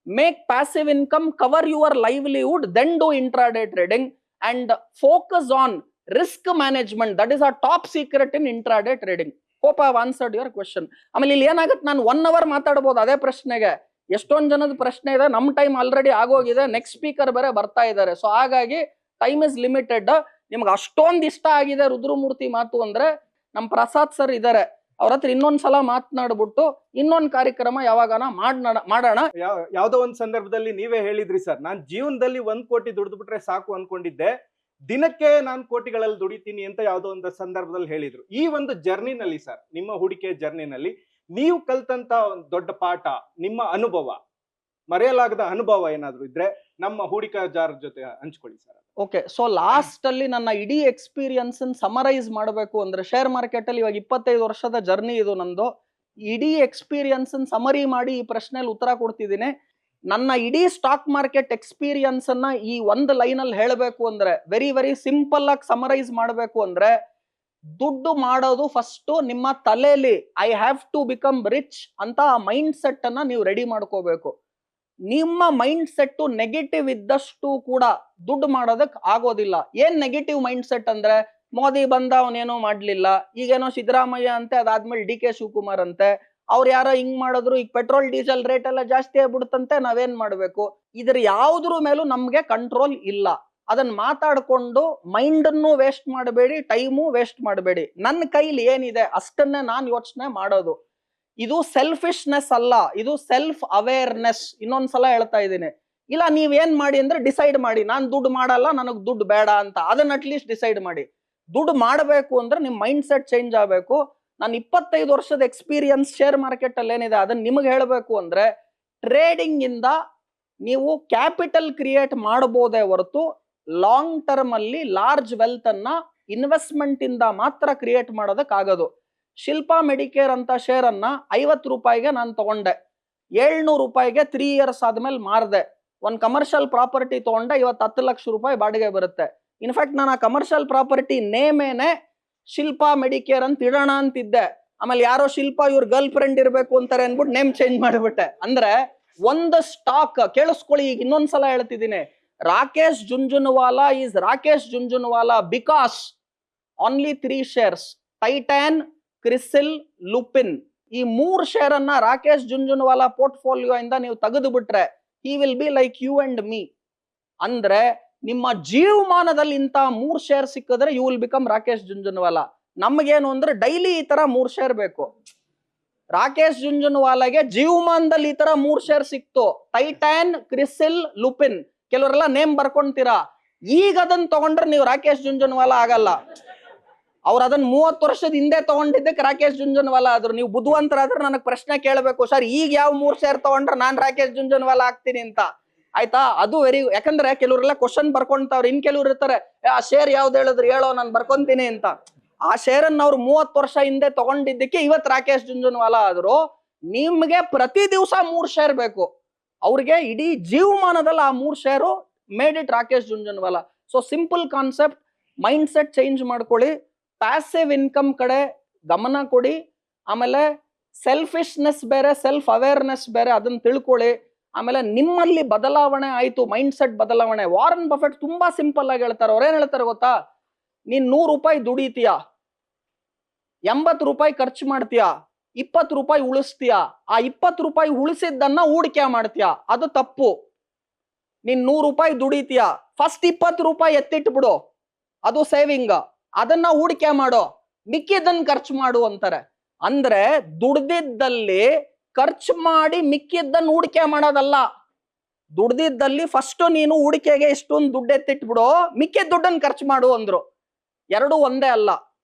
Make passive income, cover your livelihood, then do intraday trading and focus on risk management. That is a top secret in intraday trading. Hope I have answered your question. ಆಮೇಲೆ ಇಲ್ಲಿ ಏನಾಗುತ್ತೆ, ನಾನು 1 hour ಮಾತಾಡ್ಬೋದು ಅದೇ ಪ್ರಶ್ನೆಗೆ. ಎಷ್ಟೊಂದು ಜನದ ಪ್ರಶ್ನೆ ಇದೆ, ನಮ್ಮ ಟೈಮ್ ಆಲ್ರೆಡಿ ಆಗೋಗಿದೆ, ನೆಕ್ಸ್ಟ್ ಸ್ಪೀಕರ್ ಬೇರೆ ಬರ್ತಾ ಇದ್ದಾರೆ. ಸೊ ಹಾಗಾಗಿ ಟೈಮ್ ಇಸ್ ಲಿಮಿಟೆಡ್. ನಿಮ್ಗೆ ಅಷ್ಟೊಂದು ಇಷ್ಟ ಆಗಿದೆ ರುದ್ರಮೂರ್ತಿ ಮಾತು ಅಂದ್ರೆ ನಮ್ಮ ಪ್ರಸಾದ್ ಸರ್ ಇದ್ದಾರೆ, ಅವ್ರ ಹತ್ರ ಇನ್ನೊಂದ್ಸಲ ಮಾತನಾಡ್ಬಿಟ್ಟು ಇನ್ನೊಂದು ಕಾರ್ಯಕ್ರಮ ಯಾವಾಗನ ಮಾಡೋಣ. ಯಾವ್ದೋ ಒಂದ್ ಸಂದರ್ಭದಲ್ಲಿ ನೀವೇ ಹೇಳಿದ್ರಿ ಸರ್, ನಾನ್ ಜೀವನದಲ್ಲಿ 1 ಕೋಟಿ ದುಡಿದ್ಬಿಟ್ರೆ ಸಾಕು ಅನ್ಕೊಂಡಿದ್ದೆ, ದಿನಕ್ಕೆ ನಾನು ಕೋಟಿಗಳಲ್ಲಿ ದುಡಿತೀನಿ ಅಂತ ಯಾವ್ದೋ ಒಂದು ಸಂದರ್ಭದಲ್ಲಿ ಹೇಳಿದ್ರು. ಈ ಒಂದು ಜರ್ನಿನಲ್ಲಿ ಸರ್, ನಿಮ್ಮ ಹೂಡಿಕೆ ಜರ್ನಿನಲ್ಲಿ ನೀವು ಕಲ್ತಂತ ಒಂದು ದೊಡ್ಡ ಪಾಠ, ನಿಮ್ಮ ಅನುಭವ, ಮರೆಯಲಾಗದ ಅನುಭವ ಏನಾದ್ರು ಇದ್ರೆ ನಮ್ಮ ಹೂಡಿಕೆದಾರರ ಜೊತೆ ಹಂಚ್ಕೊಳ್ಳಿ ಸರ್. ಓಕೆ, ಸೊ ಲಾಸ್ಟ್ ಅಲ್ಲಿ ನನ್ನ ಇಡೀ ಎಕ್ಸ್ಪೀರಿಯನ್ಸ್ ಸಮರೈಸ್ ಮಾಡಬೇಕು ಅಂದ್ರೆ, ಶೇರ್ ಮಾರ್ಕೆಟ್ ಅಲ್ಲಿ ಇವಾಗ 25 ವರ್ಷದ ಜರ್ನಿ ಇದು ನಂದು. ಇಡೀ ಎಕ್ಸ್ಪೀರಿಯನ್ಸ್ ಸಮರಿ ಮಾಡಿ ಈ ಪ್ರಶ್ನೆಯಲ್ಲಿ ಉತ್ತರ ಕೊಡ್ತಿದ್ದೀನಿ. ನನ್ನ ಇಡೀ ಸ್ಟಾಕ್ ಮಾರ್ಕೆಟ್ ಎಕ್ಸ್ಪೀರಿಯನ್ಸ್ ಅನ್ನ ಈ ಒಂದು ಲೈನ್ ಅಲ್ಲಿ ಹೇಳಬೇಕು ಅಂದ್ರೆ, ವೆರಿ ವೆರಿ ಸಿಂಪಲ್ ಆಗಿ ಸಮರೈಸ್ ಮಾಡಬೇಕು ಅಂದ್ರೆ, ದುಡ್ಡು ಮಾಡೋದು ಫಸ್ಟ್ ನಿಮ್ಮ ತಲೆಯಲ್ಲಿ I have to become rich ಅಂತ ಆ ಮೈಂಡ್ ಸೆಟ್ ಅನ್ನ ನೀವು ರೆಡಿ ಮಾಡ್ಕೋಬೇಕು. ನಿಮ್ಮ ಮೈಂಡ್ ಸೆಟ್ ನೆಗೆಟಿವ್ ಇದ್ದಷ್ಟು ಕೂಡ ದುಡ್ಡು ಮಾಡೋದಕ್ ಆಗೋದಿಲ್ಲ. ಏನ್ ನೆಗೆಟಿವ್ ಮೈಂಡ್ ಸೆಟ್ ಅಂದ್ರೆ, ಮೋದಿ ಬಂದ ಅವನೇನೋ ಮಾಡ್ಲಿಲ್ಲ, ಈಗೇನೋ ಸಿದ್ದರಾಮಯ್ಯ ಅಂತೆ, ಅದಾದ್ಮೇಲೆ DK ಶಿವಕುಮಾರ್ ಅಂತೆ, ಅವ್ರು ಯಾರೋ ಹಿಂಗ್ ಮಾಡಿದ್ರು, ಈಗ ಪೆಟ್ರೋಲ್ ಡೀಸೆಲ್ ರೇಟ್ ಎಲ್ಲ ಜಾಸ್ತಿ ಆಗ್ಬಿಡುತ್ತಂತೆ, ನಾವೇನ್ ಮಾಡ್ಬೇಕು? ಇದ್ರ ಯಾವ್ದ್ರ ಮೇಲೂ ನಮ್ಗೆ ಕಂಟ್ರೋಲ್ ಇಲ್ಲ. ಅದನ್ನ ಮಾತಾಡ್ಕೊಂಡು ಮೈಂಡ್ ಅನ್ನು ವೇಸ್ಟ್ ಮಾಡಬೇಡಿ, ಟೈಮು ವೇಸ್ಟ್ ಮಾಡಬೇಡಿ. ನನ್ನ ಕೈಲಿ ಏನಿದೆ ಅಷ್ಟನ್ನೇ ನಾನು ಯೋಚನೆ ಮಾಡೋದು. ಇದು ಸೆಲ್ಫಿಶ್ನೆಸ್ ಅಲ್ಲ, ಇದು ಸೆಲ್ಫ್ ಅವೇರ್ನೆಸ್. ಇನ್ನೊಂದ್ಸಲ ಹೇಳ್ತಾ ಇದ್ದೀನಿ. ಇಲ್ಲ ನೀವೇನ್ ಮಾಡಿ ಅಂದ್ರೆ ಡಿಸೈಡ್ ಮಾಡಿ, ನಾನ್ ದುಡ್ಡು ಮಾಡಲ್ಲ, ನನಗ್ ದುಡ್ಡು ಬೇಡ ಅಂತ. ಅದನ್ನ ಅಟ್ಲೀಸ್ಟ್ ಡಿಸೈಡ್ ಮಾಡಿ. ದುಡ್ಡು ಮಾಡಬೇಕು ಅಂದ್ರೆ ನಿಮ್ ಮೈಂಡ್ ಸೆಟ್ ಚೇಂಜ್ ಆಗಬೇಕು. ನಾನು 25 ವರ್ಷದ ಎಕ್ಸ್ಪೀರಿಯನ್ಸ್ ಶೇರ್ ಮಾರ್ಕೆಟ್ ಅಲ್ಲಿ ಏನಿದೆ ಅದನ್ನ ನಿಮಗೆ ಹೇಳಬೇಕು ಅಂದ್ರೆ, ಟ್ರೇಡಿಂಗ್ ಇಂದ ನೀವು ಕ್ಯಾಪಿಟಲ್ ಕ್ರಿಯೇಟ್ ಮಾಡಬಹುದೇ ಹೊರತು ಲಾಂಗ್ ಟರ್ಮ್ ಅಲ್ಲಿ ಲಾರ್ಜ್ ವೆಲ್ತ್ ಅನ್ನ ಇನ್ವೆಸ್ಟ್ಮೆಂಟ್ ಇಂದ ಮಾತ್ರ ಕ್ರಿಯೇಟ್ ಮಾಡೋದಕ್ಕಾಗೋದು. ಶಿಲ್ಪಾ ಮೆಡಿಕೇರ್ ಅಂತ ಶೇರ್ ಅನ್ನ 50 ರೂಪಾಯಿಗೆ ನಾನು ತಗೊಂಡೆ, 700 ರೂಪಾಯಿಗೆ 3 years ಆದ್ಮೇಲೆ ಮಾರ್ದೆ. ಒಂದು ಕಮರ್ಷಿಯಲ್ ಪ್ರಾಪರ್ಟಿ ತಗೊಂಡೆ, ಇವತ್ತು 10 ಲಕ್ಷ ರೂಪಾಯಿ ಬಾಡಿಗೆ ಬರುತ್ತೆ. ಇನ್ಫ್ಯಾಕ್ಟ್ ನಾನು ಆ ಕಮರ್ಷಿಯಲ್ ಪ್ರಾಪರ್ಟಿ ನೇಮೇನೆ ಶಿಲ್ಪಾ ಮೆಡಿಕೇರ್ ಅಂತ ಇಡೋಣ ಅಂತಿದ್ದೆ. ಆಮೇಲೆ ಯಾರೋ ಶಿಲ್ಪಾ ಇವ್ರ ಗರ್ಲ್ ಫ್ರೆಂಡ್ ಇರ್ಬೇಕು ಅಂತಾರೆ ಅನ್ಬಿಟ್ಟು ನೇಮ್ ಚೇಂಜ್ ಮಾಡಿಬಿಟ್ಟೆ. ಅಂದ್ರೆ ಒಂದು ಸ್ಟಾಕ್ ಕೇಳಿಸ್ಕೊಳ್ಳಿ, ಈಗ ಇನ್ನೊಂದ್ಸಲ ಹೇಳ್ತಿದ್ದೀನಿ. Rakesh Jhunjhunwala is Rakesh Jhunjhunwala because only 3 shares, Titan, Crisil, Lupin. ಈ 3 ಶೇರ್ ಅನ್ನ ರಾಕೇಶ್ ಜುಂಜುನವಾಲಾ ಪೋರ್ಟ್ಫೋಲಿಯೋ ಇಂದ ನೀವು ತೆಗೆದು ಬಿಟ್ರೆ he will be like you and me. ಅಂದ್ರೆ ನಿಮ್ಮ ಜೀವಮಾನದಲ್ಲಿ ಇಂತ 3 ಶೇರ್ ಸಿಕ್ಕಿದ್ರೆ ಯು ವಿಲ್ ಬಿಕಮ್ ರಾಕೇಶ್ ಜುಂಜುನವಾಲಾ. ನಮಗೇನು ಅಂದ್ರೆ ಡೈಲಿ ಈ ತರ 3 ಶೇರ್ ಬೇಕು. ರಾಕೇಶ್ ಜುಂಜುನವಾಲಾಗೆ ಜೀವಮಾನದಲ್ಲಿ ಈ ತರ 3 ಶೇರ್ ಸಿಕ್ತು, ಟೈಟಾನ್, ಕ್ರಿಸಿಲ್, ಲುಪಿನ್. ಕೆಲವರೆಲ್ಲ ನೇಮ್ ಬರ್ಕೊಂತೀರಾ. ಈಗ ಅದನ್ನ ತಗೊಂಡ್ರೆ ನೀವು ರಾಕೇಶ್ ಜುಂಜುನವಾಲಾ ಆಗಲ್ಲ. ಅವ್ರು ಅದನ್ನ 30 ವರ್ಷದ ಹಿಂದೆ ತಗೊಂಡಿದ್ದಕ್ಕೆ ರಾಕೇಶ್ ಜುಂಜುನವಾಲಾ ಆದ್ರು. ನೀವು ಬುದ್ಧಿವಂತರಾದ್ರೆ ನನಗೆ ಪ್ರಶ್ನೆ ಕೇಳಬೇಕು, ಸರ್ ಈಗ ಯಾವ 3 ಶೇರ್ ತಗೊಂಡ್ರೆ ನಾನ್ ರಾಕೇಶ್ ಜುಂಜುನವಾಲಾ ಆಗ್ತೀನಿ ಅಂತ. ಆಯ್ತಾ? ಅದು ಯಾಕಂದ್ರೆ ಕೆಲವರೆಲ್ಲ ಕ್ವಶನ್ ಬರ್ಕೊಂತಾವ್ರು, ಇನ್ ಕೆಲವ್ರು ಇರ್ತಾರೆ ಆ ಶೇರ್ ಯಾವ್ದು ಹೇಳಿದ್ರು ಹೇಳೋ ನಾನು ಬರ್ಕೊಂತೀನಿ ಅಂತ. ಆ ಶೇರ್ ಅನ್ನ ಅವ್ರು 30 ವರ್ಷ ಹಿಂದೆ ತಗೊಂಡಿದ್ದಕ್ಕೆ ಇವತ್ತು ರಾಕೇಶ್ ಜುಂಜುನವಾಲಾ ಆದ್ರು. ನಿಮ್ಗೆ ಪ್ರತಿ ದಿವಸ 3 ಶೇರ್ ಬೇಕು, ಅವ್ರಿಗೆ ಇಡೀ ಜೀವಮಾನದಲ್ಲಿ ಆ 3 share made it Rakesh Jhunjhunwala. So simple concept, mindset change ಮಾಡ್ಕೊಳ್ಳಿ, ಪ್ಯಾಸಿವ್ ಇನ್ಕಮ್ ಕಡೆ ಗಮನ ಕೊಡಿ. ಆಮೇಲೆ ಸೆಲ್ಫಿಶ್ನೆಸ್ ಬೇರೆ, ಸೆಲ್ಫ್ ಅವೇರ್ನೆಸ್ ಬೇರೆ, ಅದನ್ನ ತಿಳ್ಕೊಳ್ಳಿ. ಆಮೇಲೆ ನಿಮ್ಮಲ್ಲಿ ಬದಲಾವಣೆ ಆಯ್ತು, ಮೈಂಡ್ ಸೆಟ್ ಬದಲಾವಣೆ. ವಾರನ್ ಬಫೆಟ್ ತುಂಬಾ ಸಿಂಪಲ್ ಆಗಿ ಹೇಳ್ತಾರೆ. ಅವ್ರೇನ್ ಹೇಳ್ತಾರೆ ಗೊತ್ತಾ, ನೀನ್ 100 ರೂಪಾಯಿ ದುಡಿತೀಯ, 80 ರೂಪಾಯಿ ಖರ್ಚು ಮಾಡ್ತೀಯ, 20 ರೂಪಾಯಿ ಉಳಿಸ್ತೀಯ. ಆ 20 ರೂಪಾಯಿ ಉಳಿಸಿದ್ದನ್ನ ಹೂಡಿಕೆ ಮಾಡ್ತೀಯ, ಅದು ತಪ್ಪು. ನೀನ್ 100 ರೂಪಾಯಿ ದುಡಿತೀಯ, ಫಸ್ಟ್ 20 ರೂಪಾಯಿ ಎತ್ತಿಟ್ಬಿಡು, ಅದು ಸೇವಿಂಗ್, ಅದನ್ನ ಹೂಡಿಕೆ ಮಾಡೋ, ಮಿಕ್ಕಿದ್ದನ್ನ ಖರ್ಚು ಮಾಡು ಅಂತಾರೆ. ಅಂದ್ರೆ ದುಡ್ದಿದ್ದಲ್ಲಿ ಖರ್ಚು ಮಾಡಿ ಮಿಕ್ಕಿದ್ದನ್ನ ಹೂಡಿಕೆ ಮಾಡೋದಲ್ಲ. ದುಡ್ದಿದ್ದಲ್ಲಿ ಫಸ್ಟ್ ನೀನು ಹೂಡಿಕೆಗೆ ಇಷ್ಟೊಂದು ದುಡ್ಡು ಎತ್ತಿಟ್ಬಿಡು, ಮಿಕ್ಕಿದ ದುಡ್ಡನ್ನ ಖರ್ಚು ಮಾಡು ಅಂದ್ರು. ಎರಡು ಒಂದೇ ಅಲ್ಲ.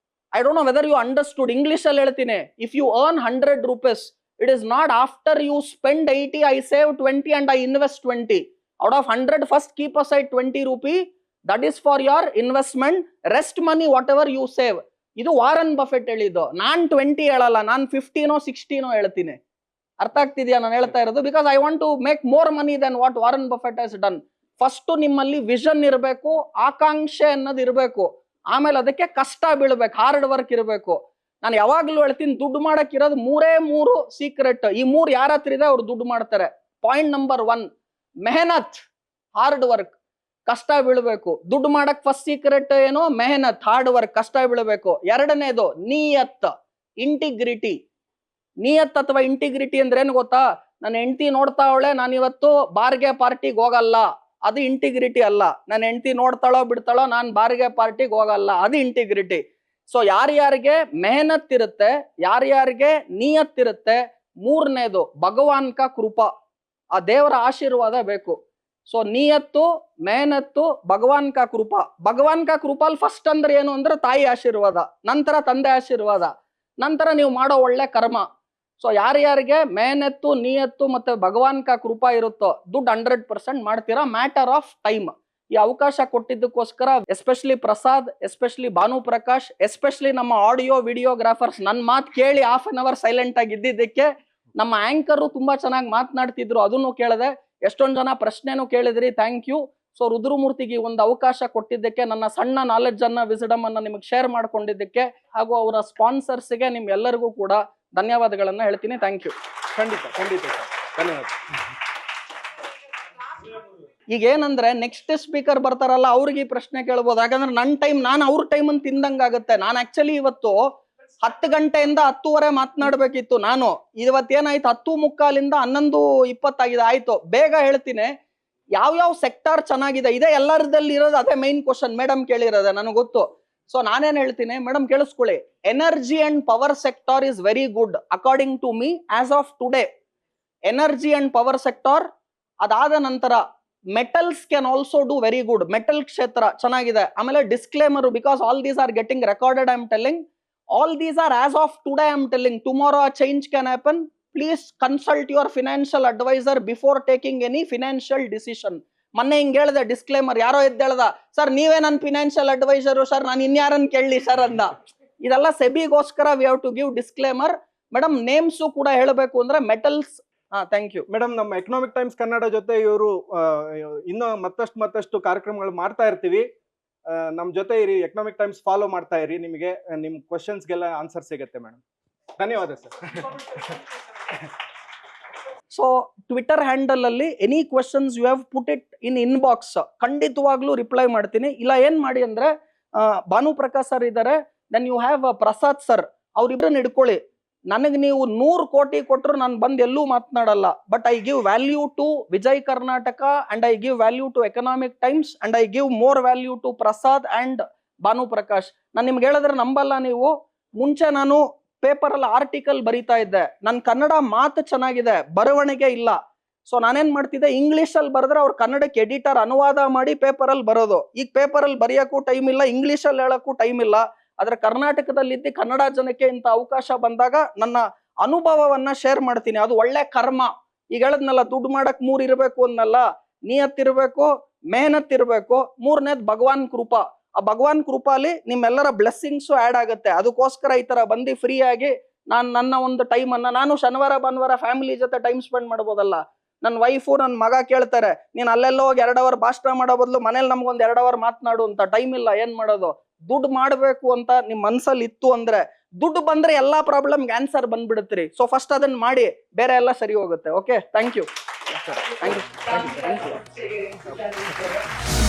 I don't know whether you understood. English ಅಲ್ಲಿ ಹೇಳ್ತೀನಿ, if you earn 100 rupees, it is not after you spend 80 I save 20 and I invest 20. Out of 100, first keep aside 20 rupee. That is for your investment. Rest money whatever you save. ಇದು Warren Buffett ಹೇಳಿದ್ದು. ನಾನ್ 20 ಹೇಳಲ್ಲ, ನಾನ್ 15 16 ಹೇಳ್ತೀನಿ. ಅರ್ಥ ಆಗ್ತಿದ್ಯಾ ನಾನು ಹೇಳ್ತಾ ಇರೋದು? Because I want to make more money than what Warren Buffett has done. First ನಿಮ್ಮಲ್ಲಿ ವಿಷನ್ ಇರಬೇಕು, ಆಕಾಂಕ್ಷೆ ಅನ್ನೋದು ಇರಬೇಕು. ಆಮೇಲೆ ಅದಕ್ಕೆ ಕಷ್ಟ ಬೀಳ್ಬೇಕು, ಹಾರ್ಡ್ ವರ್ಕ್ ಇರಬೇಕು. ನಾನು ಯಾವಾಗ್ಲೂ ಹೇಳ್ತೀನಿ, ದುಡ್ಡು ಮಾಡಕ್ ಇರೋದು 3 ಸೀಕ್ರೆಟ್. ಈ 3 ಯಾರ ಹತ್ರ ಇದೆ ಅವ್ರು ದುಡ್ಡು ಮಾಡ್ತಾರೆ. ಪಾಯಿಂಟ್ ನಂಬರ್ 1, ಮೆಹನತ್, ಹಾರ್ಡ್ ವರ್ಕ್, ಕಷ್ಟ ಬೀಳ್ಬೇಕು. ದುಡ್ಡು ಮಾಡಕ್ ಫಸ್ಟ್ ಸೀಕ್ರೆಟ್ ಏನು? ಮೆಹನತ್, ಹಾರ್ಡ್ ವರ್ಕ್, ಕಷ್ಟ ಬೀಳ್ಬೇಕು. ಎರಡನೇದು ನಿಯತ್, ಇಂಟಿಗ್ರಿಟಿ. ನಿಯತ್ ಅಥವಾ ಇಂಟಿಗ್ರಿಟಿ ಅಂದ್ರೆ ಏನು ಗೊತ್ತಾ? ನನ್ನ ಹೆಂಡತಿ ನೋಡ್ತಾವಳೆ, ನಾನು ಇವತ್ತು ಬಾರ್ಗೆ ಪಾರ್ಟಿಗೆ ಹೋಗಲ್ಲ, ಅದು ಇಂಟಿಗ್ರಿಟಿ ಅಲ್ಲ. ನನ್ನ ಹೆಂಡತಿ ನೋಡ್ತಾಳೋ ಬಿಡ್ತಾಳೋ, ನಾನು ಬಾರ್ಗೆ ಪಾರ್ಟಿಗೆ ಹೋಗಲ್ಲ, ಅದು ಇಂಟಿಗ್ರಿಟಿ. ಸೊ ಯಾರ್ಯಾರಿಗೆ ಮೆಹನತ್ ಇರುತ್ತೆ, ಯಾರ್ಯಾರಿಗೆ ನಿಯತ್ ಇರುತ್ತೆ. ಮೂರನೇದು ಭಗವಾನ್ ಕಾ ಕೃಪಾ, ಆ ದೇವರ ಆಶೀರ್ವಾದ ಬೇಕು. ಸೊ ನಿಯತ್ತು, ಮೆಹನತ್ತು, ಭಗವಾನ್ ಕಾ ಕೃಪಾ. ಭಗವಾನ್ ಕಾ ಕೃಪಾಲ್ ಫಸ್ಟ್ ಅಂದ್ರೆ ಏನು ಅಂದ್ರೆ ತಾಯಿ ಆಶೀರ್ವಾದ, ನಂತರ ತಂದೆ ಆಶೀರ್ವಾದ, ನಂತರ ನೀವು ಮಾಡೋ ಒಳ್ಳೆ ಕರ್ಮ. ಸೊ ಯಾರ್ಯಾರಿಗೆ ಮೆಹನತ್ತು, ನಿಯತ್ತು ಮತ್ತೆ ಭಗವಾನ್ ಕಾ ಕೃಪಾ ಇರುತ್ತೋ ದುಡ್ಡು 100% ಮಾಡ್ತೀರಾ. Matter of time. ಈ ಅವಕಾಶ ಕೊಟ್ಟಿದ್ದಕ್ಕೋಸ್ಕರ ಎಸ್ಪೆಷಲಿ ಪ್ರಸಾದ್, ಎಸ್ಪೆಷಲಿ ಭಾನು ಪ್ರಕಾಶ್, ಎಸ್ಪೆಷಲಿ ನಮ್ಮ ಆಡಿಯೋ ವಿಡಿಯೋಗ್ರಾಫರ್ಸ್ ನನ್ನ ಮಾತು ಕೇಳಿ ಹಾಫ್ ಅನ್ ಅವರ್ ಸೈಲೆಂಟ್ ಆಗಿ ಇದ್ದಿದ್ದಕ್ಕೆ. ನಮ್ಮ ಆಂಕರ್ ತುಂಬಾ ಚೆನ್ನಾಗಿ ಮಾತನಾಡ್ತಿದ್ರು, ಅದನ್ನು ಕೇಳಿದೆ. ಎಷ್ಟೊಂದು ಜನ ಪ್ರಶ್ನೆನೂ ಕೇಳಿದ್ರಿ, ಥ್ಯಾಂಕ್ ಯು. ಸೊ ರುದ್ರಮೂರ್ತಿಗೆ ಒಂದು ಅವಕಾಶ ಕೊಟ್ಟಿದ್ದಕ್ಕೆ, ನನ್ನ ಸಣ್ಣ ನಾಲೆಡ್ಜ್ ಅನ್ನ, ವಿಸಿಡಮ್ ಅನ್ನ ನಿಮಗೆ ಶೇರ್ ಮಾಡ್ಕೊಂಡಿದ್ದಕ್ಕೆ, ಹಾಗೂ ಅವರ ಸ್ಪಾನ್ಸರ್ಸ್ಗೆ ನಿಮ್ಗೆಲ್ಲರಿಗೂ ಕೂಡ ಧನ್ಯವಾದಗಳನ್ನ ಹೇಳ್ತೀನಿ. Thank you. ಖಂಡಿತ ಖಂಡಿತ ಸರ್, ಧನ್ಯವಾದ. ಈಗ ಏನಂದ್ರೆ ನೆಕ್ಸ್ಟ್ ಸ್ಪೀಕರ್ ಬರ್ತಾರಲ್ಲ ಅವ್ರಿಗೆ ಈ ಪ್ರಶ್ನೆ ಕೇಳ್ಬೋದು. ಯಾಕಂದ್ರೆ ನನ್ನ ಟೈಮ್, ನಾನು ಅವ್ರ ಟೈಮ್ ಅನ್ನು ತಿಂದಂಗಾಗುತ್ತೆ. ನಾನು ಆಕ್ಚುಲಿ ಇವತ್ತು 10 ಗಂಟೆಯಿಂದ 10:30 ಮಾತನಾಡ್ಬೇಕಿತ್ತು. ನಾನು ಇವತ್ತೇನಾಯ್ತು 10:45 11:20 ಆಗಿದೆ. ಆಯ್ತು, ಬೇಗ ಹೇಳ್ತೀನಿ. ಯಾವ ಸೆಕ್ಟಾರ್ ಚೆನ್ನಾಗಿದೆ ಇದೆ ಎಲ್ಲರದಲ್ಲಿ ಇರೋದು, ಅದೇ ಮೈನ್ ಕ್ವಶನ್ ಮೇಡಮ್ ಕೇಳಿರೋದೆ, ನನಗೆ ಗೊತ್ತು. ಸೊ ನಾನೇನ್ ಹೇಳ್ತೀನಿ ಮೇಡಮ್, ಕೇಳಿಸ್ಕೊಳ್ಳಿ. Energy and power sector is very good according to me as of today. Energy and power sector. ಅದಾದ ನಂತರ metals can also do very good. Metal ಕ್ಷೇತ್ರ ಚೆನ್ನಾಗಿದೆ. ಆಮೇಲೆ disclaimer, because all these are getting recorded. I am telling all these are as of today. I am telling, tomorrow a change can happen. Please consult your financial advisor before taking any financial decision. ಮೊನ್ನೆ ಹಿಂಗೆ ಹೇಳಿದೆ disclaimer, ಯಾರೋ ಎದ್ದೇಳ್ದ, sir ನೀವೇ ನನ್ನ financial adviser sir, ನಾನು ಇನ್ಯಾರನ್ನ ಕೇಳಲಿ sir ಅಂದ. ಇದೆಲ್ಲ ಸೆಬಿಗೋಸ್ಕರ we have to give disclaimer. Madam names ಕೂಡ ಹೇಳಬೇಕು ಅಂದ್ರೆ ಮೆಟಲ್ಸ್. Thank you madam. ನಮ್ಮ ಎಕನಾಮಿಕ್ ಟೈಮ್ಸ್ ಕನ್ನಡ ಜೊತೆ ಇವರು ಇನ್ನೂ ಮತ್ತಷ್ಟು ಕಾರ್ಯಕ್ರಮಗಳು ಮಾಡ್ತಾ ಇರ್ತೀವಿ. ನಮ್ಮ ಜೊತೆ ಇರಿ, ಎಕನಾಮಿಕ್ ಟೈಮ್ಸ್ ಫಾಲೋ ಮಾಡ್ತಾ ಇರಿ, ನಿಮಗೆ ನಿಮ್ಮ ಕ್ವಶನ್ಸ್ಗೆಲ್ಲ ಆನ್ಸರ್ ಸಿಗುತ್ತೆ ಮೇಡಮ್. ಧನ್ಯವಾದ ಸರ್. ಸೊ ಟ್ವಿಟರ್ ಹ್ಯಾಂಡಲ್ ಅಲ್ಲಿ any questions you have put it in inbox, ಖಂಡಿತವಾಗ್ಲೂ ರಿಪ್ಲೈ ಮಾಡ್ತೀನಿ. ಇಲ್ಲ ಏನ್ ಮಾಡಿ ಅಂದ್ರೆ, ಭಾನು ಪ್ರಕಾಶ್ ಸರ್ ಇದ್ದಾರೆ, then you have Prasad sir, ಅವ್ರಿಬ್ರನ್ನ ಇಟ್ಕೊಳ್ಳಿ. ನನಗೆ ನೀವು 100 ಕೋಟಿ ಕೊಟ್ಟರು ನಾನು ಬಂದು ಎಲ್ಲೂ ಮಾತನಾಡಲ್ಲ. But I give value to Vijay Karnataka and I give value to Economic Times and I give more value to Prasad and ಭಾನು ಪ್ರಕಾಶ್. ನಾನು ನಿಮ್ಗೆ ಹೇಳಿದ್ರೆ ನಂಬಲ್ಲ ನೀವು. ಮುಂಚೆ ನಾನು ಪೇಪರ್ ಅಲ್ಲಿ ಆರ್ಟಿಕಲ್ ಬರೀತಾ ಇದ್ದೆ. ನನ್ನ ಕನ್ನಡ ಮಾತು ಚೆನ್ನಾಗಿದೆ, ಬರವಣಿಗೆ ಇಲ್ಲ. ಸೊ ನಾನೇನ್ ಮಾಡ್ತಿದ್ದೆ, ಇಂಗ್ಲಿಷ್ ಅಲ್ಲಿ ಬರೆದ್ರೆ ಅವ್ರ ಕನ್ನಡಕ್ಕೆ ಎಡಿಟರ್ ಅನುವಾದ ಮಾಡಿ ಪೇಪರ್ ಅಲ್ಲಿ ಬರೋದು. ಈಗ ಪೇಪರ್ ಅಲ್ಲಿ ಬರೆಯಕ್ಕೂ ಟೈಮ್ ಇಲ್ಲ, ಇಂಗ್ಲಿಷ್ ಅಲ್ಲಿ ಹೇಳಕ್ಕೂ ಟೈಮ್ ಇಲ್ಲ. ಆದ್ರೆ ಕರ್ನಾಟಕದಲ್ಲಿದ್ದು ಕನ್ನಡ ಜನಕ್ಕೆ ಇಂಥ ಅವಕಾಶ ಬಂದಾಗ ನನ್ನ ಅನುಭವವನ್ನ ಶೇರ್ ಮಾಡ್ತೀನಿ. ಅದು ಒಳ್ಳೆ ಕರ್ಮ. ಈಗ ಹೇಳದ್ನಲ್ಲ, ದುಡ್ಡು ಮಾಡಕ್ 3 ಇರಬೇಕು ಅನ್ನಲ್ಲ, ನಿಯತ್ ಇರಬೇಕು, ಮೆಹನತ್ ಇರಬೇಕು, ಮೂರನೇದ್ ಭಗವಾನ್ ಕೃಪಾ. ಆ ಭಗವಾನ್ ಕೃಪಾಲಿ ನಿಮ್ಮೆಲ್ಲರ ಬ್ಲೆಸ್ಸಿಂಗ್ಸು ಆ್ಯಡ್ ಆಗುತ್ತೆ. ಅದಕ್ಕೋಸ್ಕರ ಈ ತರ ಬಂದು ಫ್ರೀ ಆಗಿ ನನ್ನ ಒಂದು ಟೈಮ್ ಅನ್ನ, ನಾನು ಶನಿವಾರ ಭಾನುವಾರ ಫ್ಯಾಮಿಲಿ ಜೊತೆ ಟೈಮ್ ಸ್ಪೆಂಡ್ ಮಾಡ್ಬೋದಲ್ಲ. ನನ್ನ ವೈಫು ನನ್ನ ಮಗ ಕೇಳ್ತಾರೆ, ನೀನ್ ಅಲ್ಲೆಲ್ಲ ಹೋಗಿ 2 ಅವರ್ ಭಾಷಣ ಮಾಡೋ ಬದಲು ಮನೇಲಿ ನಮ್ಗೊಂದು 2 ಅವರ್ ಮಾತನಾಡು ಅಂತ. ಟೈಮ್ ಇಲ್ಲ, ಏನ್ ಮಾಡೋದು? ದುಡ್ಡು ಮಾಡ್ಬೇಕು ಅಂತ ನಿಮ್ ಮನ್ಸಲ್ಲಿ ಇತ್ತು ಅಂದ್ರೆ, ದುಡ್ಡು ಬಂದ್ರೆ ಎಲ್ಲಾ ಪ್ರಾಬ್ಲಮ್ಗೆ ಆನ್ಸರ್ ಬಂದ್ಬಿಡುತ್ತೀರಿ. ಸೊ ಫಸ್ಟ್ ಅದನ್ನ ಮಾಡಿ, ಬೇರೆ ಎಲ್ಲ ಸರಿ ಹೋಗುತ್ತೆ. Okay, thank you. Thank you.